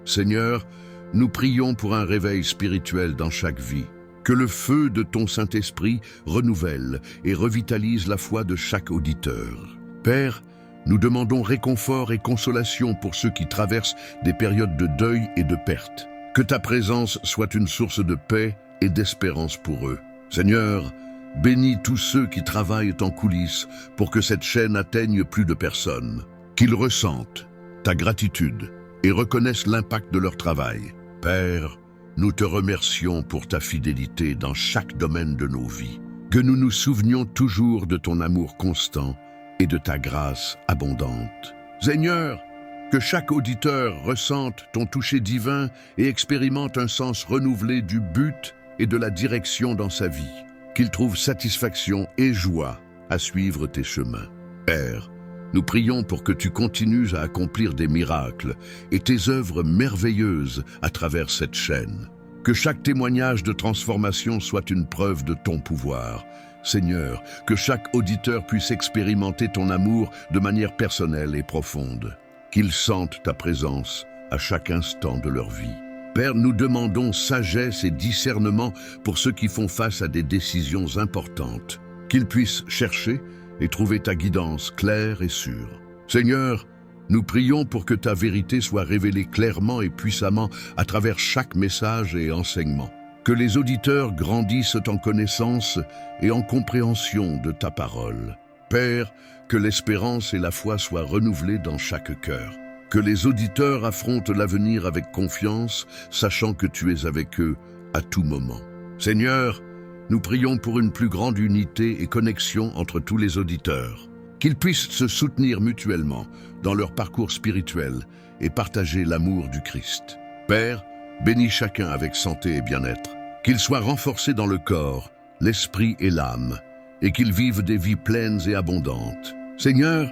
Seigneur, nous prions pour un réveil spirituel dans chaque vie. Que le feu de ton Saint-Esprit renouvelle et revitalise la foi de chaque auditeur. Père, nous demandons réconfort et consolation pour ceux qui traversent des périodes de deuil et de perte. Que ta présence soit une source de paix et d'espérance pour eux. Seigneur, bénis tous ceux qui travaillent en coulisses pour que cette chaîne atteigne plus de personnes. Qu'ils ressentent ta gratitude et reconnaissent l'impact de leur travail. Père, nous te remercions pour ta fidélité dans chaque domaine de nos vies. Que nous nous souvenions toujours de ton amour constant et de ta grâce abondante. Seigneur, que chaque auditeur ressente ton toucher divin et expérimente un sens renouvelé du but et de la direction dans sa vie. Qu'il trouve satisfaction et joie à suivre tes chemins. Père, nous prions pour que tu continues à accomplir des miracles et tes œuvres merveilleuses à travers cette chaîne. Que chaque témoignage de transformation soit une preuve de ton pouvoir. Seigneur, que chaque auditeur puisse expérimenter ton amour de manière personnelle et profonde. Qu'ils sentent ta présence à chaque instant de leur vie. Père, nous demandons sagesse et discernement pour ceux qui font face à des décisions importantes. Qu'ils puissent chercher et trouver ta guidance claire et sûre. Seigneur, nous prions pour que ta vérité soit révélée clairement et puissamment à travers chaque message et enseignement. Que les auditeurs grandissent en connaissance et en compréhension de ta parole. Père, que l'espérance et la foi soient renouvelées dans chaque cœur. Que les auditeurs affrontent l'avenir avec confiance, sachant que tu es avec eux à tout moment. Seigneur, nous prions pour une plus grande unité et connexion entre tous les auditeurs. Qu'ils puissent se soutenir mutuellement dans leur parcours spirituel et partager l'amour du Christ. Père, bénis chacun avec santé et bien-être. Qu'ils soient renforcés dans le corps, l'esprit et l'âme, et qu'ils vivent des vies pleines et abondantes. Seigneur,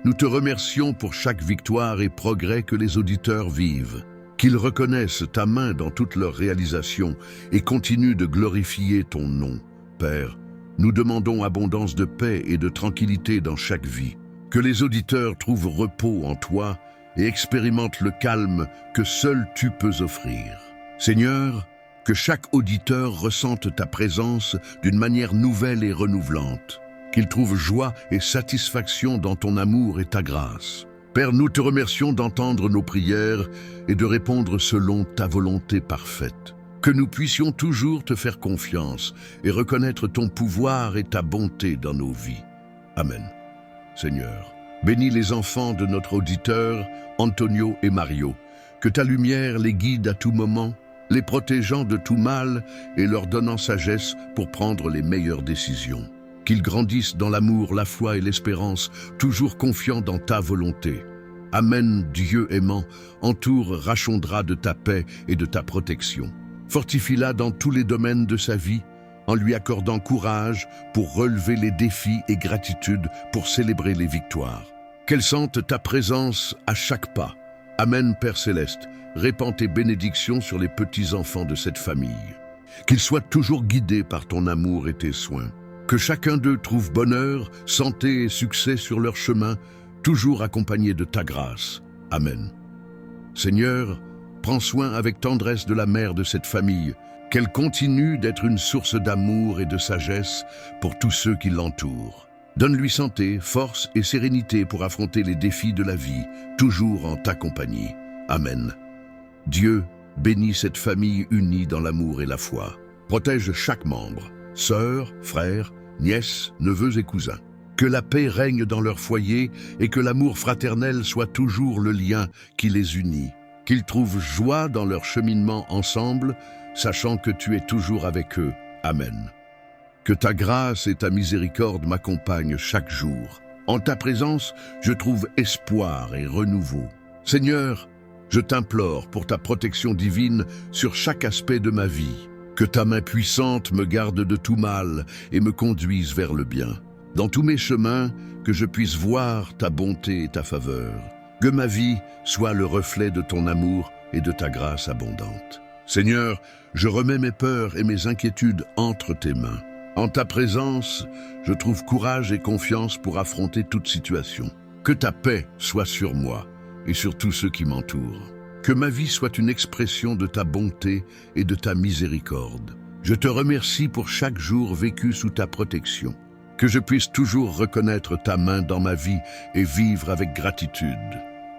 nous te remercions pour chaque victoire et progrès que les auditeurs vivent. Qu'ils reconnaissent ta main dans toutes leurs réalisations et continuent de glorifier ton nom. Père, nous demandons abondance de paix et de tranquillité dans chaque vie. Que les auditeurs trouvent repos en toi et expérimentent le calme que seul tu peux offrir. Seigneur, que chaque auditeur ressente ta présence d'une manière nouvelle et renouvelante. qu'ils trouvent joie et satisfaction dans ton amour et ta grâce. Père, nous te remercions d'entendre nos prières et de répondre selon ta volonté parfaite. Que nous puissions toujours te faire confiance et reconnaître ton pouvoir et ta bonté dans nos vies. Amen. Seigneur, bénis les enfants de notre auditeur, Antonio et Mario. Que ta lumière les guide à tout moment, les protégeant de tout mal et leur donnant sagesse pour prendre les meilleures décisions. Qu'ils grandissent dans l'amour, la foi et l'espérance, toujours confiants dans ta volonté. Amen, Dieu aimant, entoure Rachondra de ta paix et de ta protection. Fortifie-la dans tous les domaines de sa vie, en lui accordant courage pour relever les défis et gratitude pour célébrer les victoires. Qu'elle sente ta présence à chaque pas. Amen, Père Céleste, répands tes bénédictions sur les petits-enfants de cette famille. Qu'ils soient toujours guidés par ton amour et tes soins. Que chacun d'eux trouve bonheur, santé et succès sur leur chemin, toujours accompagnés de ta grâce. Amen. Seigneur, prends soin avec tendresse de la mère de cette famille, qu'elle continue d'être une source d'amour et de sagesse pour tous ceux qui l'entourent. Donne-lui santé, force et sérénité pour affronter les défis de la vie, toujours en ta compagnie. Amen. Dieu, bénis cette famille unie dans l'amour et la foi. Protège chaque membre, sœurs, frères, nièces, neveux et cousins. Que la paix règne dans leur foyer et que l'amour fraternel soit toujours le lien qui les unit. Qu'ils trouvent joie dans leur cheminement ensemble, sachant que tu es toujours avec eux. Amen. Que ta grâce et ta miséricorde m'accompagnent chaque jour. En ta présence, je trouve espoir et renouveau. Seigneur, je t'implore pour ta protection divine sur chaque aspect de ma vie. Que ta main puissante me garde de tout mal et me conduise vers le bien. Dans tous mes chemins, que je puisse voir ta bonté et ta faveur. Que ma vie soit le reflet de ton amour et de ta grâce abondante. Seigneur, je remets mes peurs et mes inquiétudes entre tes mains. En ta présence, je trouve courage et confiance pour affronter toute situation. Que ta paix soit sur moi et sur tous ceux qui m'entourent. Que ma vie soit une expression de ta bonté et de ta miséricorde. Je te remercie pour chaque jour vécu sous ta protection. Que je puisse toujours reconnaître ta main dans ma vie et vivre avec gratitude.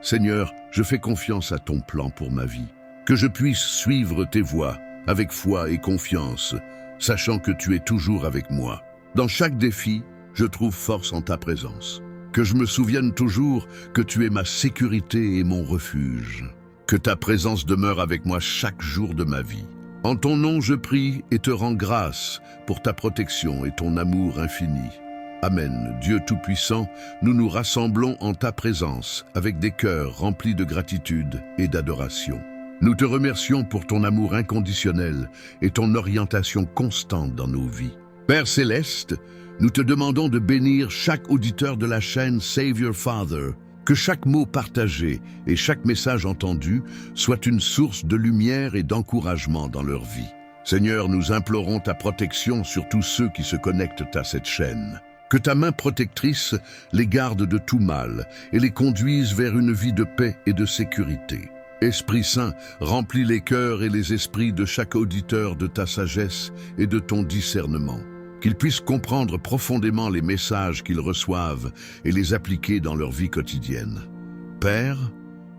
Seigneur, je fais confiance à ton plan pour ma vie. Que je puisse suivre tes voies avec foi et confiance, sachant que tu es toujours avec moi. Dans chaque défi, je trouve force en ta présence. Que je me souvienne toujours que tu es ma sécurité et mon refuge. Que ta présence demeure avec moi chaque jour de ma vie. En ton nom, je prie et te rends grâce pour ta protection et ton amour infini. Amen. Dieu Tout-Puissant, nous nous rassemblons en ta présence avec des cœurs remplis de gratitude et d'adoration. Nous te remercions pour ton amour inconditionnel et ton orientation constante dans nos vies. Père Céleste, nous te demandons de bénir chaque auditeur de la chaîne Save Your Father. Que chaque mot partagé et chaque message entendu soit une source de lumière et d'encouragement dans leur vie. Seigneur, nous implorons ta protection sur tous ceux qui se connectent à cette chaîne. Que ta main protectrice les garde de tout mal et les conduise vers une vie de paix et de sécurité. Esprit Saint, remplis les cœurs et les esprits de chaque auditeur de ta sagesse et de ton discernement. Qu'ils puissent comprendre profondément les messages qu'ils reçoivent et les appliquer dans leur vie quotidienne. Père,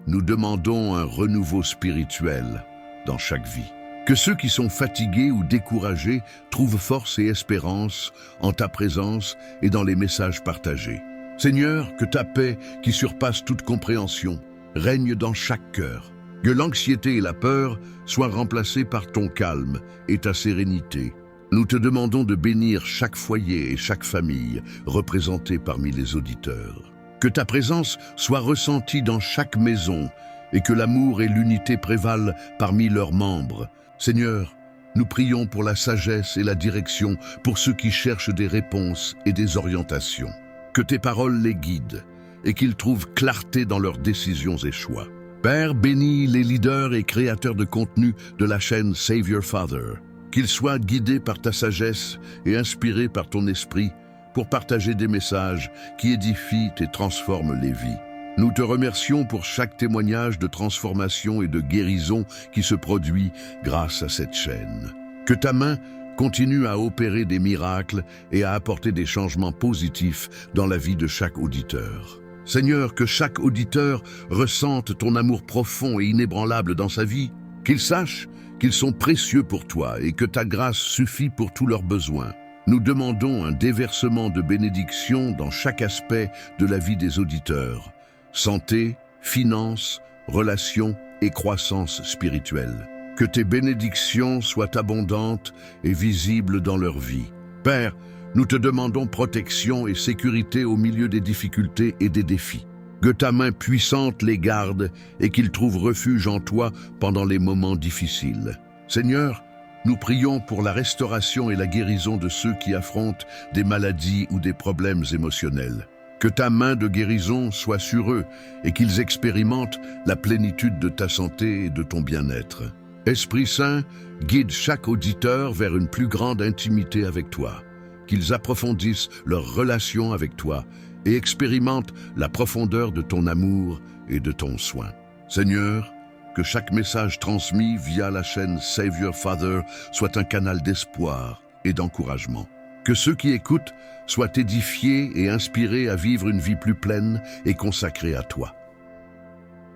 nous demandons un renouveau spirituel dans chaque vie. Que ceux qui sont fatigués ou découragés trouvent force et espérance en ta présence et dans les messages partagés. Seigneur, que ta paix, qui surpasse toute compréhension, règne dans chaque cœur. Que l'anxiété et la peur soient remplacées par ton calme et ta sérénité. Nous te demandons de bénir chaque foyer et chaque famille représentée parmi les auditeurs. Que ta présence soit ressentie dans chaque maison et que l'amour et l'unité prévalent parmi leurs membres. Seigneur, nous prions pour la sagesse et la direction pour ceux qui cherchent des réponses et des orientations. Que tes paroles les guident et qu'ils trouvent clarté dans leurs décisions et choix. Père, bénis les leaders et créateurs de contenu de la chaîne Save Your Father. Qu'ils soient guidés par ta sagesse et inspirés par ton esprit pour partager des messages qui édifient et transforment les vies. Nous te remercions pour chaque témoignage de transformation et de guérison qui se produit grâce à cette chaîne. Que ta main continue à opérer des miracles et à apporter des changements positifs dans la vie de chaque auditeur. Seigneur, que chaque auditeur ressente ton amour profond et inébranlable dans sa vie, qu'ils sachent qu'ils sont précieux pour toi et que ta grâce suffit pour tous leurs besoins. Nous demandons un déversement de bénédictions dans chaque aspect de la vie des auditeurs: santé, finances, relations et croissance spirituelle. Que tes bénédictions soient abondantes et visibles dans leur vie. Père, nous te demandons protection et sécurité au milieu des difficultés et des défis. Que ta main puissante les garde et qu'ils trouvent refuge en toi pendant les moments difficiles. Seigneur, nous prions pour la restauration et la guérison de ceux qui affrontent des maladies ou des problèmes émotionnels. Que ta main de guérison soit sur eux et qu'ils expérimentent la plénitude de ta santé et de ton bien-être. Esprit Saint, guide chaque auditeur vers une plus grande intimité avec toi. Qu'ils approfondissent leur relation avec toi et expérimentent la profondeur de ton amour et de ton soin. Seigneur, que chaque message transmis via la chaîne Save Your Father soit un canal d'espoir et d'encouragement. Que ceux qui écoutent soient édifiés et inspirés à vivre une vie plus pleine et consacrée à toi.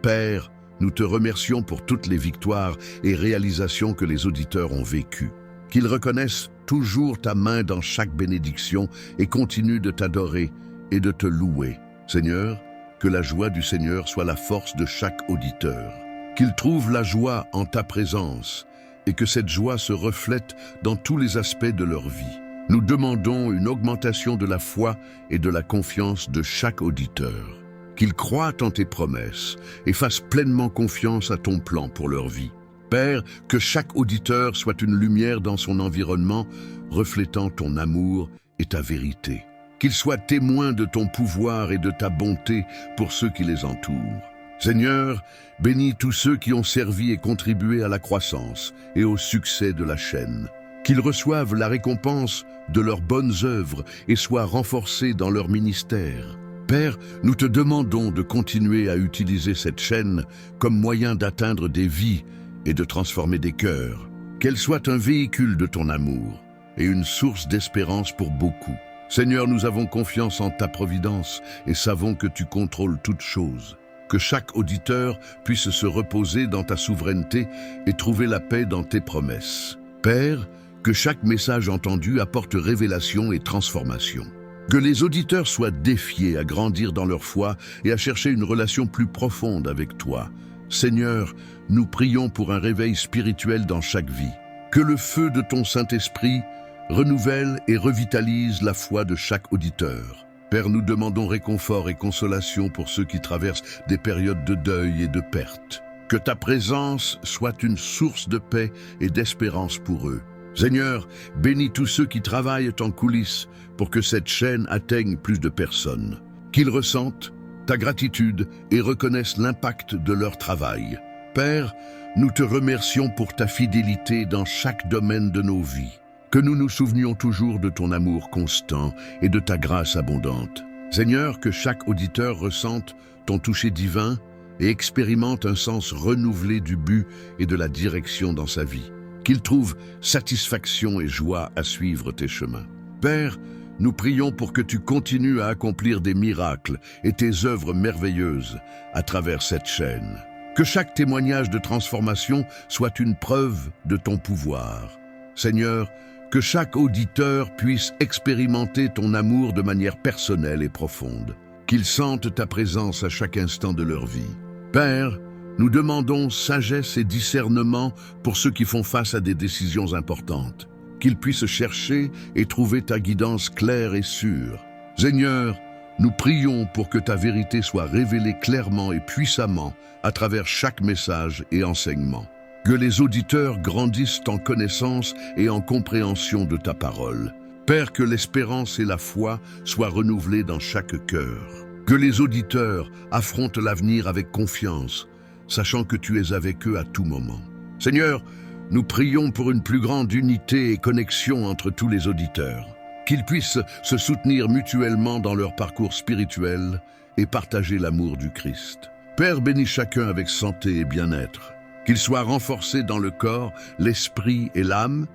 Père, nous te remercions pour toutes les victoires et réalisations que les auditeurs ont vécues. Qu'ils reconnaissent toujours ta main dans chaque bénédiction et continuent de t'adorer et de te louer. Seigneur, que la joie du Seigneur soit la force de chaque auditeur. Qu'ils trouvent la joie en ta présence et que cette joie se reflète dans tous les aspects de leur vie. Nous demandons une augmentation de la foi et de la confiance de chaque auditeur. Qu'ils croient en tes promesses et fassent pleinement confiance à ton plan pour leur vie. Père, que chaque auditeur soit une lumière dans son environnement, reflétant ton amour et ta vérité. Qu'ils soient témoins de ton pouvoir et de ta bonté pour ceux qui les entourent. Seigneur, bénis tous ceux qui ont servi et contribué à la croissance et au succès de la chaîne. Qu'ils reçoivent la récompense de leurs bonnes œuvres et soient renforcés dans leur ministère. Père, nous te demandons de continuer à utiliser cette chaîne comme moyen d'atteindre des vies et de transformer des cœurs. Qu'elle soit un véhicule de ton amour et une source d'espérance pour beaucoup. Seigneur, nous avons confiance en ta providence et savons que tu contrôles toutes choses. Que chaque auditeur puisse se reposer dans ta souveraineté et trouver la paix dans tes promesses. Père, que chaque message entendu apporte révélation et transformation. Que les auditeurs soient défiés à grandir dans leur foi et à chercher une relation plus profonde avec toi. Seigneur, nous prions pour un réveil spirituel dans chaque vie. Que le feu de ton Saint-Esprit renouvelle et revitalise la foi de chaque auditeur. Père, nous demandons réconfort et consolation pour ceux qui traversent des périodes de deuil et de perte. Que ta présence soit une source de paix et d'espérance pour eux. Seigneur, bénis tous ceux qui travaillent en coulisses pour que cette chaîne atteigne plus de personnes. Qu'ils ressentent ta gratitude et reconnaissent l'impact de leur travail. Père, nous te remercions pour ta fidélité dans chaque domaine de nos vies. Que nous nous souvenions toujours de ton amour constant et de ta grâce abondante. Seigneur, que chaque auditeur ressente ton toucher divin et expérimente un sens renouvelé du but et de la direction dans sa vie. Qu'il trouve satisfaction et joie à suivre tes chemins. Père, nous prions pour que tu continues à accomplir des miracles et tes œuvres merveilleuses à travers cette chaîne. Que chaque témoignage de transformation soit une preuve de ton pouvoir. Seigneur, que chaque auditeur puisse expérimenter ton amour de manière personnelle et profonde. Qu'ils sentent ta présence à chaque instant de leur vie. Père, nous demandons sagesse et discernement pour ceux qui font face à des décisions importantes. Qu'ils puissent chercher et trouver ta guidance claire et sûre. Seigneur, nous prions pour que ta vérité soit révélée clairement et puissamment à travers chaque message et enseignement. Que les auditeurs grandissent en connaissance et en compréhension de ta parole. Père, que l'espérance et la foi soient renouvelées dans chaque cœur. Que les auditeurs affrontent l'avenir avec confiance, sachant que tu es avec eux à tout moment. Seigneur, nous prions pour une plus grande unité et connexion entre tous les auditeurs. Qu'ils puissent se soutenir mutuellement dans leur parcours spirituel et partager l'amour du Christ. Père, bénis chacun avec santé et bien-être. Qu'il soit renforcé dans le corps, l'esprit et l'âme,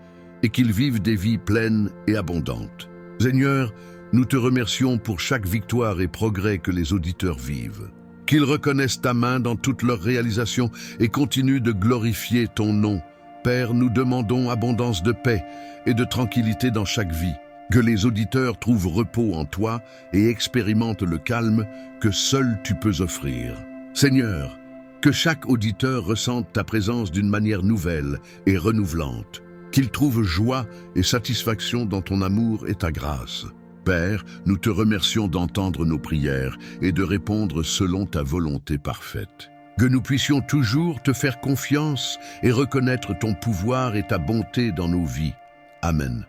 et qu'ils vivent des vies pleines et abondantes. Seigneur, nous te remercions pour chaque victoire et progrès que les auditeurs vivent. Qu'ils reconnaissent ta main dans toutes leurs réalisations et continuent de glorifier ton nom. Père, nous demandons abondance de paix et de tranquillité dans chaque vie. Que les auditeurs trouvent repos en toi et expérimentent le calme que seul tu peux offrir. Seigneur, que chaque auditeur ressente ta présence d'une manière nouvelle et renouvelante. Qu'il trouve joie et satisfaction dans ton amour et ta grâce. Père, nous te remercions d'entendre nos prières et de répondre selon ta volonté parfaite. Que nous puissions toujours te faire confiance et reconnaître ton pouvoir et ta bonté dans nos vies. Amen.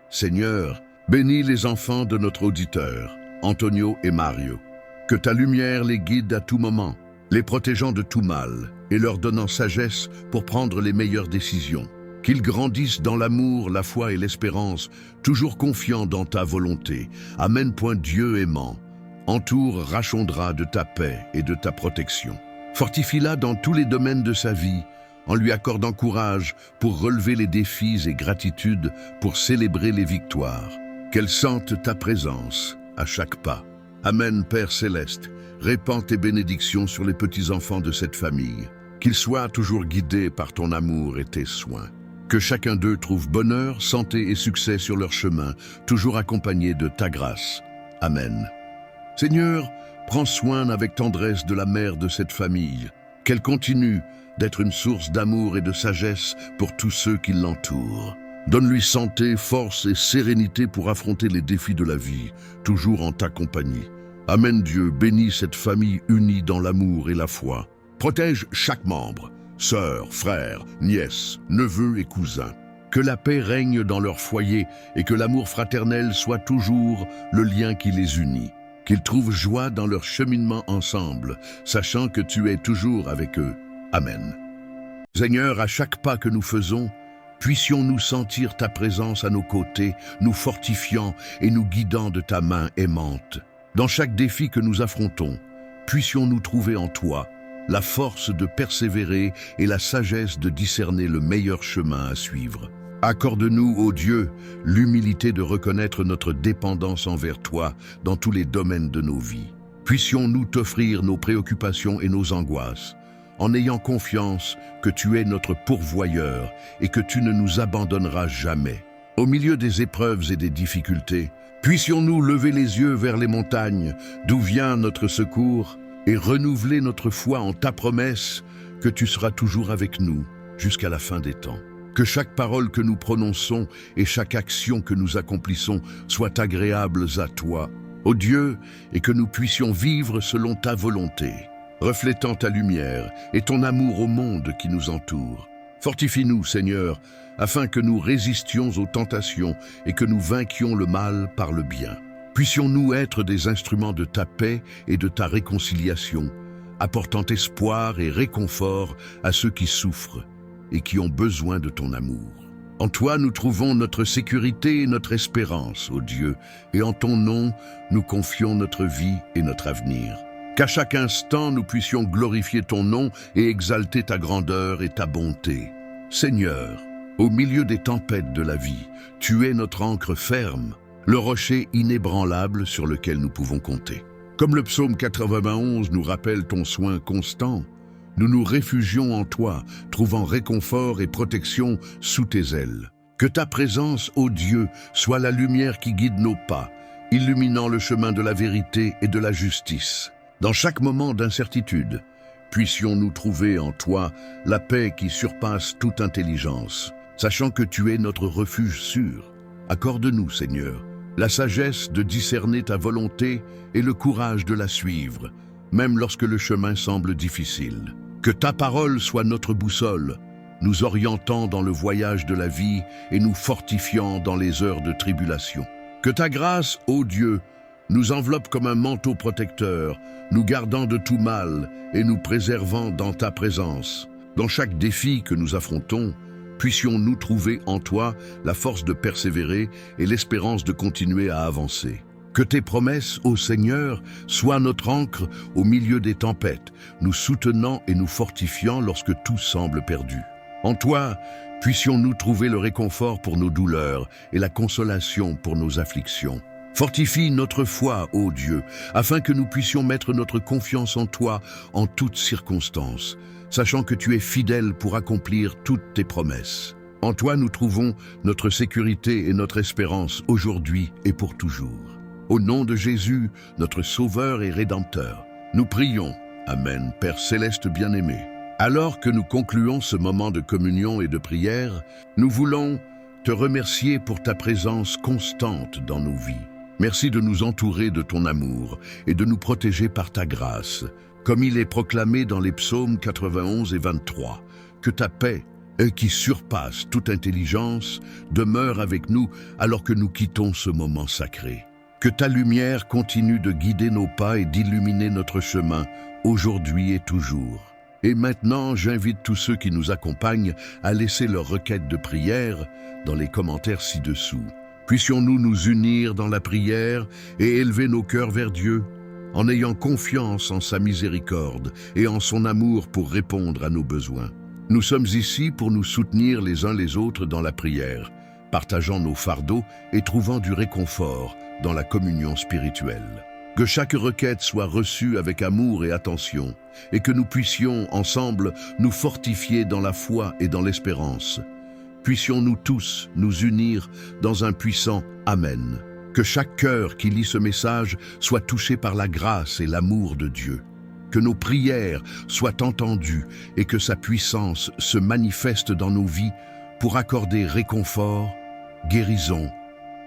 Seigneur, bénis les enfants de notre auditeur, Antonio et Mario. Que ta lumière les guide à tout moment, les protégeant de tout mal et leur donnant sagesse pour prendre les meilleures décisions. Qu'ils grandissent dans l'amour, la foi et l'espérance, toujours confiants dans ta volonté. Amen. Dieu aimant, entoure Rachondra de ta paix et de ta protection. Fortifie-la dans tous les domaines de sa vie, en lui accordant courage pour relever les défis et gratitude pour célébrer les victoires. Qu'elle sente ta présence à chaque pas. Amen. Père céleste, répands tes bénédictions sur les petits-enfants de cette famille. Qu'ils soient toujours guidés par ton amour et tes soins. Que chacun d'eux trouve bonheur, santé et succès sur leur chemin, toujours accompagnés de ta grâce. Amen. Seigneur, prends soin avec tendresse de la mère de cette famille. Qu'elle continue d'être une source d'amour et de sagesse pour tous ceux qui l'entourent. Donne-lui santé, force et sérénité pour affronter les défis de la vie, toujours en ta compagnie. Amen. Dieu, bénis cette famille unie dans l'amour et la foi. Protège chaque membre, sœurs, frères, nièces, neveux et cousins. Que la paix règne dans leur foyer et que l'amour fraternel soit toujours le lien qui les unit. Qu'ils trouvent joie dans leur cheminement ensemble, sachant que tu es toujours avec eux. Amen. Seigneur, à chaque pas que nous faisons, puissions-nous sentir ta présence à nos côtés, nous fortifiant et nous guidant de ta main aimante. Dans chaque défi que nous affrontons, puissions-nous trouver en toi la force de persévérer et la sagesse de discerner le meilleur chemin à suivre. Accorde-nous, ô Dieu, l'humilité de reconnaître notre dépendance envers toi dans tous les domaines de nos vies. Puissions-nous t'offrir nos préoccupations et nos angoisses, en ayant confiance que tu es notre pourvoyeur et que tu ne nous abandonneras jamais. Au milieu des épreuves et des difficultés, puissions-nous lever les yeux vers les montagnes, d'où vient notre secours, et renouveler notre foi en ta promesse que tu seras toujours avec nous jusqu'à la fin des temps. Que chaque parole que nous prononçons et chaque action que nous accomplissons soient agréables à toi, ô Dieu, et que nous puissions vivre selon ta volonté, reflétant ta lumière et ton amour au monde qui nous entoure. Fortifie-nous, Seigneur, afin que nous résistions aux tentations et que nous vainquions le mal par le bien. Puissions-nous être des instruments de ta paix et de ta réconciliation, apportant espoir et réconfort à ceux qui souffrent et qui ont besoin de ton amour. En toi, nous trouvons notre sécurité et notre espérance, ô Dieu, et en ton nom, nous confions notre vie et notre avenir. Qu'à chaque instant, nous puissions glorifier ton nom et exalter ta grandeur et ta bonté. Seigneur, au milieu des tempêtes de la vie, tu es notre ancre ferme, le rocher inébranlable sur lequel nous pouvons compter. Comme le psaume 91 nous rappelle ton soin constant, nous nous réfugions en toi, trouvant réconfort et protection sous tes ailes. Que ta présence, ô Dieu, soit la lumière qui guide nos pas, illuminant le chemin de la vérité et de la justice. Dans chaque moment d'incertitude, puissions-nous trouver en toi la paix qui surpasse toute intelligence, sachant que tu es notre refuge sûr. Accorde-nous, Seigneur, la sagesse de discerner ta volonté et le courage de la suivre, même lorsque le chemin semble difficile. Que ta parole soit notre boussole, nous orientant dans le voyage de la vie et nous fortifiant dans les heures de tribulation. Que ta grâce, ô Dieu, nous enveloppe comme un manteau protecteur, nous gardant de tout mal et nous préservant dans ta présence. Dans chaque défi que nous affrontons, puissions-nous trouver en toi la force de persévérer et l'espérance de continuer à avancer. Que tes promesses, ô Seigneur, soient notre ancre au milieu des tempêtes, nous soutenant et nous fortifiant lorsque tout semble perdu. En toi, puissions-nous trouver le réconfort pour nos douleurs et la consolation pour nos afflictions. Fortifie notre foi, ô Dieu, afin que nous puissions mettre notre confiance en toi en toutes circonstances, sachant que tu es fidèle pour accomplir toutes tes promesses. En toi, nous trouvons notre sécurité et notre espérance aujourd'hui et pour toujours. Au nom de Jésus, notre Sauveur et Rédempteur, nous prions. Amen, Père céleste bien-aimé. Alors que nous concluons ce moment de communion et de prière, nous voulons te remercier pour ta présence constante dans nos vies. Merci de nous entourer de ton amour et de nous protéger par ta grâce, comme il est proclamé dans les psaumes 91 et 23, que ta paix, qui surpasse toute intelligence, demeure avec nous alors que nous quittons ce moment sacré. Que ta lumière continue de guider nos pas et d'illuminer notre chemin, aujourd'hui et toujours. Et maintenant, j'invite tous ceux qui nous accompagnent à laisser leurs requêtes de prière dans les commentaires ci-dessous. Puissions-nous nous unir dans la prière et élever nos cœurs vers Dieu, en ayant confiance en sa miséricorde et en son amour pour répondre à nos besoins. Nous sommes ici pour nous soutenir les uns les autres dans la prière, partageant nos fardeaux et trouvant du réconfort dans la communion spirituelle. Que chaque requête soit reçue avec amour et attention, et que nous puissions ensemble nous fortifier dans la foi et dans l'espérance. Puissions-nous tous nous unir dans un puissant Amen. Que chaque cœur qui lit ce message soit touché par la grâce et l'amour de Dieu. Que nos prières soient entendues et que sa puissance se manifeste dans nos vies pour accorder réconfort, guérison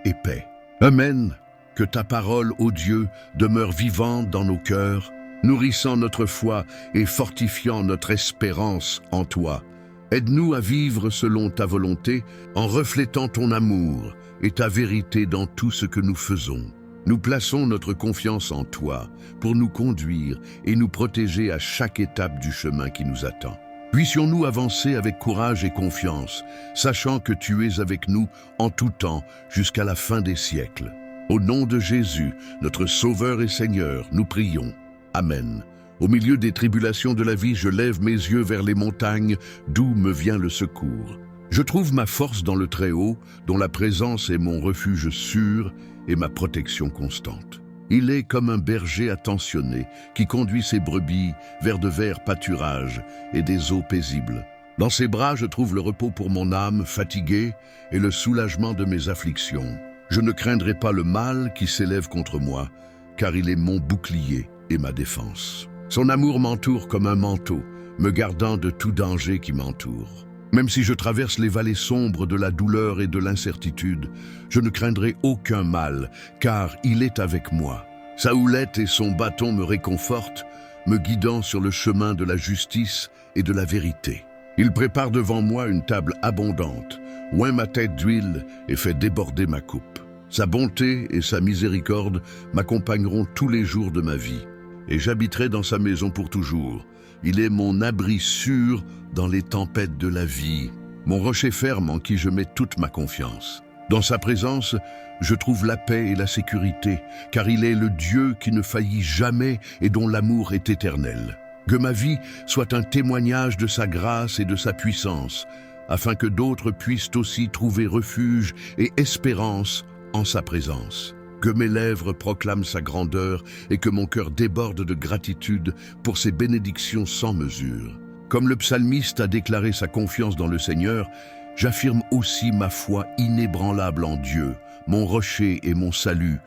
et paix. Amen. Que ta parole, ô Dieu, demeure vivante dans nos cœurs, nourrissant notre foi et fortifiant notre espérance en toi. Aide-nous à vivre selon ta volonté, en reflétant ton amour et ta vérité dans tout ce que nous faisons. Nous plaçons notre confiance en toi pour nous conduire et nous protéger à chaque étape du chemin qui nous attend. Puissions-nous avancer avec courage et confiance, sachant que tu es avec nous en tout temps jusqu'à la fin des siècles. Au nom de Jésus, notre Sauveur et Seigneur, nous prions. Amen. Au milieu des tribulations de la vie, je lève mes yeux vers les montagnes, d'où me vient le secours. Je trouve ma force dans le Très-Haut, dont la présence est mon refuge sûr et ma protection constante. Il est comme un berger attentionné qui conduit ses brebis vers de verts pâturages et des eaux paisibles. Dans ses bras, je trouve le repos pour mon âme fatiguée et le soulagement de mes afflictions. Je ne craindrai pas le mal qui s'élève contre moi, car il est mon bouclier et ma défense. Son amour m'entoure comme un manteau, me gardant de tout danger qui m'entoure. Même si je traverse les vallées sombres de la douleur et de l'incertitude, je ne craindrai aucun mal, car il est avec moi. Sa houlette et son bâton me réconfortent, me guidant sur le chemin de la justice et de la vérité. Il prépare devant moi une table abondante, oint ma tête d'huile et fait déborder ma coupe. Sa bonté et sa miséricorde m'accompagneront tous les jours de ma vie, et j'habiterai dans sa maison pour toujours. Il est mon abri sûr dans les tempêtes de la vie, mon rocher ferme en qui je mets toute ma confiance. Dans sa présence, je trouve la paix et la sécurité, car il est le Dieu qui ne faillit jamais et dont l'amour est éternel. Que ma vie soit un témoignage de sa grâce et de sa puissance, afin que d'autres puissent aussi trouver refuge et espérance en sa présence. Que mes lèvres proclament sa grandeur et que mon cœur déborde de gratitude pour ses bénédictions sans mesure. Comme le psalmiste a déclaré sa confiance dans le Seigneur, j'affirme aussi ma foi inébranlable en Dieu, mon rocher et mon salut,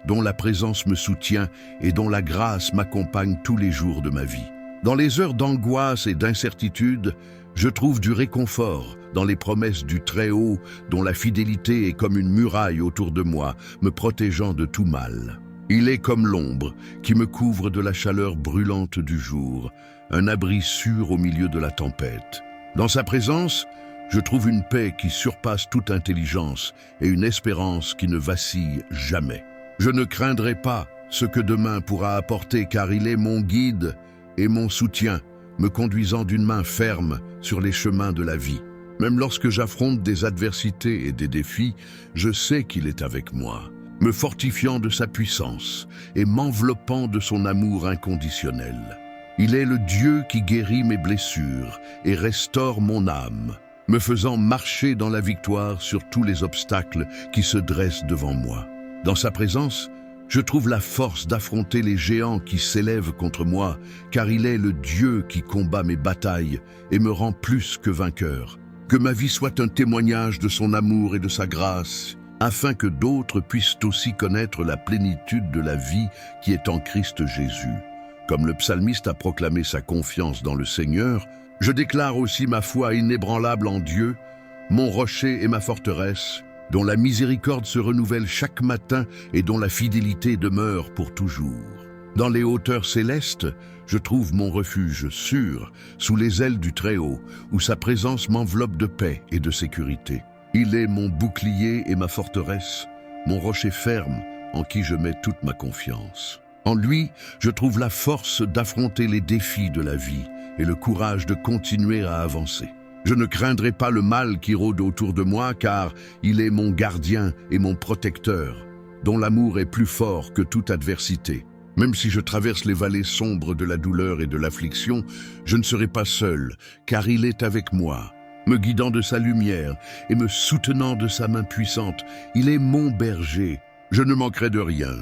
dont la présence me soutient et dont la grâce m'accompagne tous les jours de ma vie. Dans les heures d'angoisse et d'incertitude, je trouve du réconfort dans les promesses du Très-Haut, dont la fidélité est comme une muraille autour de moi, me protégeant de tout mal. Il est comme l'ombre qui me couvre de la chaleur brûlante du jour, un abri sûr au milieu de la tempête. Dans sa présence, je trouve une paix qui surpasse toute intelligence et une espérance qui ne vacille jamais. Je ne craindrai pas ce que demain pourra apporter, car il est mon guide et mon soutien, me conduisant d'une main ferme sur les chemins de la vie. Même lorsque j'affronte des adversités et des défis, je sais qu'il est avec moi, me fortifiant de sa puissance et m'enveloppant de son amour inconditionnel. Il est le Dieu qui guérit mes blessures et restaure mon âme, me faisant marcher dans la victoire sur tous les obstacles qui se dressent devant moi. Dans sa présence, je trouve la force d'affronter les géants qui s'élèvent contre moi, car il est le Dieu qui combat mes batailles et me rend plus que vainqueur. Que ma vie soit un témoignage de son amour et de sa grâce, afin que d'autres puissent aussi connaître la plénitude de la vie qui est en Christ Jésus. Comme le psalmiste a proclamé sa confiance dans le Seigneur, je déclare aussi ma foi inébranlable en Dieu, mon rocher et ma forteresse, dont la miséricorde se renouvelle chaque matin et dont la fidélité demeure pour toujours. Dans les hauteurs célestes, je trouve mon refuge sûr, sous les ailes du Très-Haut, où sa présence m'enveloppe de paix et de sécurité. Il est mon bouclier et ma forteresse, mon rocher ferme en qui je mets toute ma confiance. En lui, je trouve la force d'affronter les défis de la vie et le courage de continuer à avancer. Je ne craindrai pas le mal qui rôde autour de moi, car il est mon gardien et mon protecteur, dont l'amour est plus fort que toute adversité. Même si je traverse les vallées sombres de la douleur et de l'affliction, je ne serai pas seul, car il est avec moi, me guidant de sa lumière et me soutenant de sa main puissante. Il est mon berger, je ne manquerai de rien,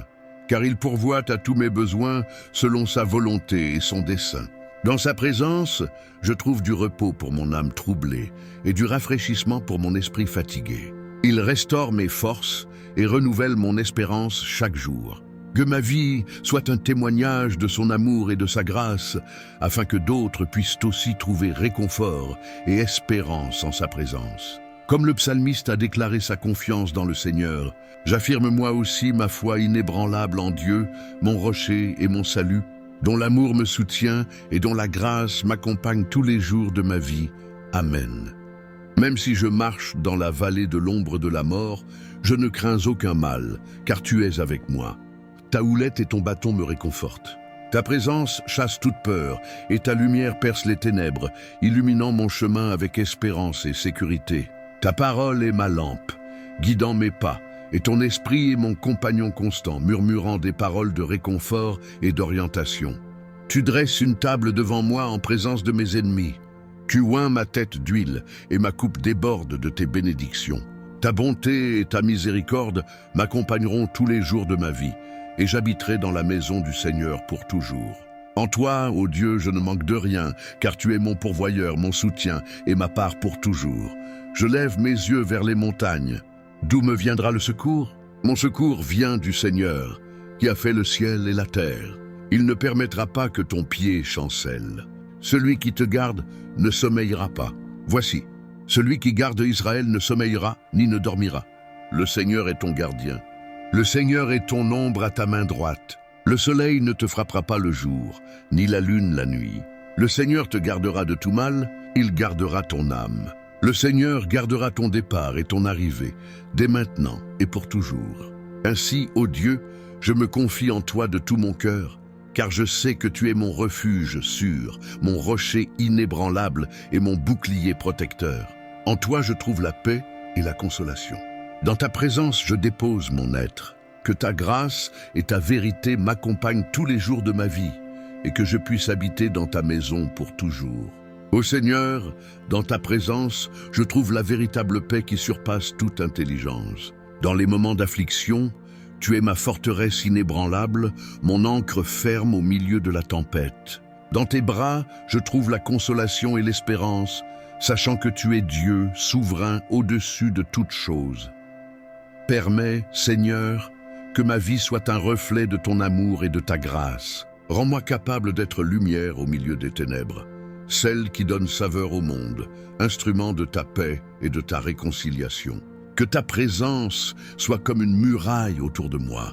car il pourvoit à tous mes besoins selon sa volonté et son dessein. Dans sa présence, je trouve du repos pour mon âme troublée et du rafraîchissement pour mon esprit fatigué. Il restaure mes forces et renouvelle mon espérance chaque jour. Que ma vie soit un témoignage de son amour et de sa grâce, afin que d'autres puissent aussi trouver réconfort et espérance en sa présence. Comme le psalmiste a déclaré sa confiance dans le Seigneur, j'affirme moi aussi ma foi inébranlable en Dieu, mon rocher et mon salut, dont l'amour me soutient et dont la grâce m'accompagne tous les jours de ma vie. Amen. Même si je marche dans la vallée de l'ombre de la mort, je ne crains aucun mal, car tu es avec moi. Ta houlette et ton bâton me réconfortent. Ta présence chasse toute peur, et ta lumière perce les ténèbres, illuminant mon chemin avec espérance et sécurité. Ta parole est ma lampe, guidant mes pas, et ton esprit est mon compagnon constant, murmurant des paroles de réconfort et d'orientation. Tu dresses une table devant moi en présence de mes ennemis. Tu oins ma tête d'huile, et ma coupe déborde de tes bénédictions. Ta bonté et ta miséricorde m'accompagneront tous les jours de ma vie, et j'habiterai dans la maison du Seigneur pour toujours. En toi, ô Dieu, je ne manque de rien, car tu es mon pourvoyeur, mon soutien et ma part pour toujours. Je lève mes yeux vers les montagnes. D'où me viendra le secours? Mon secours vient du Seigneur, qui a fait le ciel et la terre. Il ne permettra pas que ton pied chancelle. Celui qui te garde ne sommeillera pas. Voici, celui qui garde Israël ne sommeillera ni ne dormira. Le Seigneur est ton gardien. Le Seigneur est ton ombre à ta main droite. Le soleil ne te frappera pas le jour, ni la lune la nuit. Le Seigneur te gardera de tout mal, il gardera ton âme. Le Seigneur gardera ton départ et ton arrivée, dès maintenant et pour toujours. Ainsi, ô Dieu, je me confie en toi de tout mon cœur, car je sais que tu es mon refuge sûr, mon rocher inébranlable et mon bouclier protecteur. En toi je trouve la paix et la consolation. Dans ta présence, je dépose mon être. Que ta grâce et ta vérité m'accompagnent tous les jours de ma vie et que je puisse habiter dans ta maison pour toujours. Ô Seigneur, dans ta présence, je trouve la véritable paix qui surpasse toute intelligence. Dans les moments d'affliction, tu es ma forteresse inébranlable, mon ancre ferme au milieu de la tempête. Dans tes bras, je trouve la consolation et l'espérance, sachant que tu es Dieu, souverain au-dessus de toutes choses. Permets, Seigneur, que ma vie soit un reflet de ton amour et de ta grâce. Rends-moi capable d'être lumière au milieu des ténèbres, celle qui donne saveur au monde, instrument de ta paix et de ta réconciliation. Que ta présence soit comme une muraille autour de moi,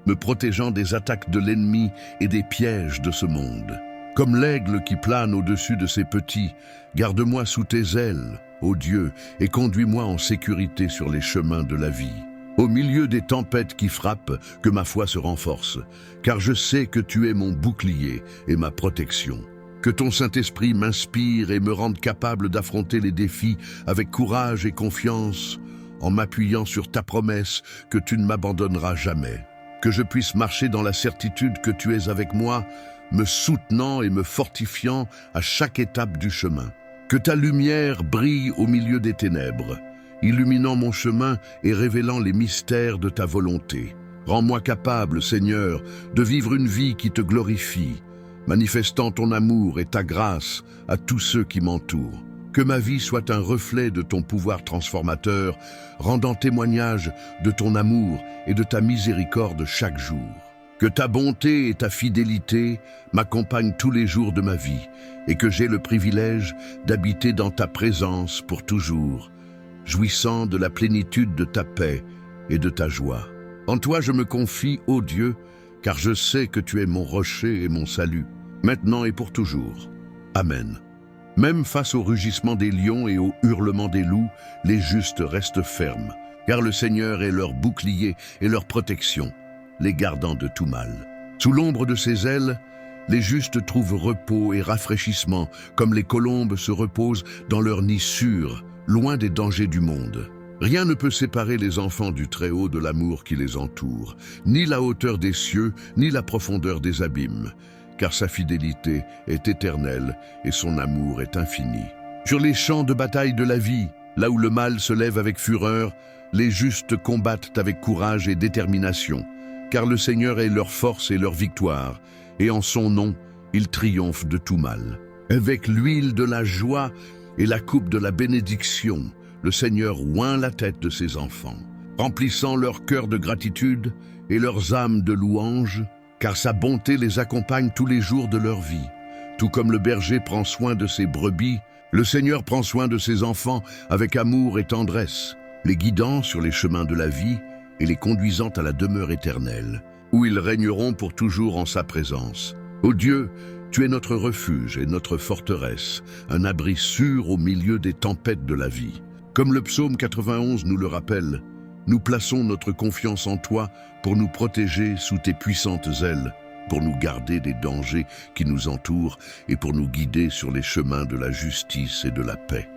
me protégeant des attaques de l'ennemi et des pièges de ce monde. Comme l'aigle qui plane au-dessus de ses petits, garde-moi sous tes ailes, ô Dieu, et conduis-moi en sécurité sur les chemins de la vie. Au milieu des tempêtes qui frappent, que ma foi se renforce, car je sais que tu es mon bouclier et ma protection. Que ton Saint-Esprit m'inspire et me rende capable d'affronter les défis avec courage et confiance, en m'appuyant sur ta promesse que tu ne m'abandonneras jamais. Que je puisse marcher dans la certitude que tu es avec moi, me soutenant et me fortifiant à chaque étape du chemin. Que ta lumière brille au milieu des ténèbres, illuminant mon chemin et révélant les mystères de ta volonté. Rends-moi capable, Seigneur, de vivre une vie qui te glorifie, manifestant ton amour et ta grâce à tous ceux qui m'entourent. Que ma vie soit un reflet de ton pouvoir transformateur, rendant témoignage de ton amour et de ta miséricorde chaque jour. Que ta bonté et ta fidélité m'accompagnent tous les jours de ma vie et que j'ai le privilège d'habiter dans ta présence pour toujours, jouissant de la plénitude de ta paix et de ta joie. En toi je me confie, ô Dieu, car je sais que tu es mon rocher et mon salut, maintenant et pour toujours. Amen. Même face au rugissement des lions et au hurlement des loups, les justes restent fermes, car le Seigneur est leur bouclier et leur protection, les gardant de tout mal. Sous l'ombre de ses ailes, les justes trouvent repos et rafraîchissement, comme les colombes se reposent dans leur nid sûr, loin des dangers du monde. Rien ne peut séparer les enfants du Très-Haut de l'amour qui les entoure, ni la hauteur des cieux, ni la profondeur des abîmes, car sa fidélité est éternelle et son amour est infini. Sur les champs de bataille de la vie, là où le mal se lève avec fureur, les justes combattent avec courage et détermination, car le Seigneur est leur force et leur victoire, et en son nom, ils triomphent de tout mal. Avec l'huile de la joie et la coupe de la bénédiction, le Seigneur oint la tête de ses enfants, remplissant leur cœur de gratitude et leurs âmes de louange, car sa bonté les accompagne tous les jours de leur vie. Tout comme le berger prend soin de ses brebis, le Seigneur prend soin de ses enfants avec amour et tendresse, les guidant sur les chemins de la vie et les conduisant à la demeure éternelle, où ils régneront pour toujours en sa présence. Ô Dieu, tu es notre refuge et notre forteresse, un abri sûr au milieu des tempêtes de la vie. Comme le psaume 91 nous le rappelle, nous plaçons notre confiance en toi pour nous protéger sous tes puissantes ailes, pour nous garder des dangers qui nous entourent et pour nous guider sur les chemins de la justice et de la paix.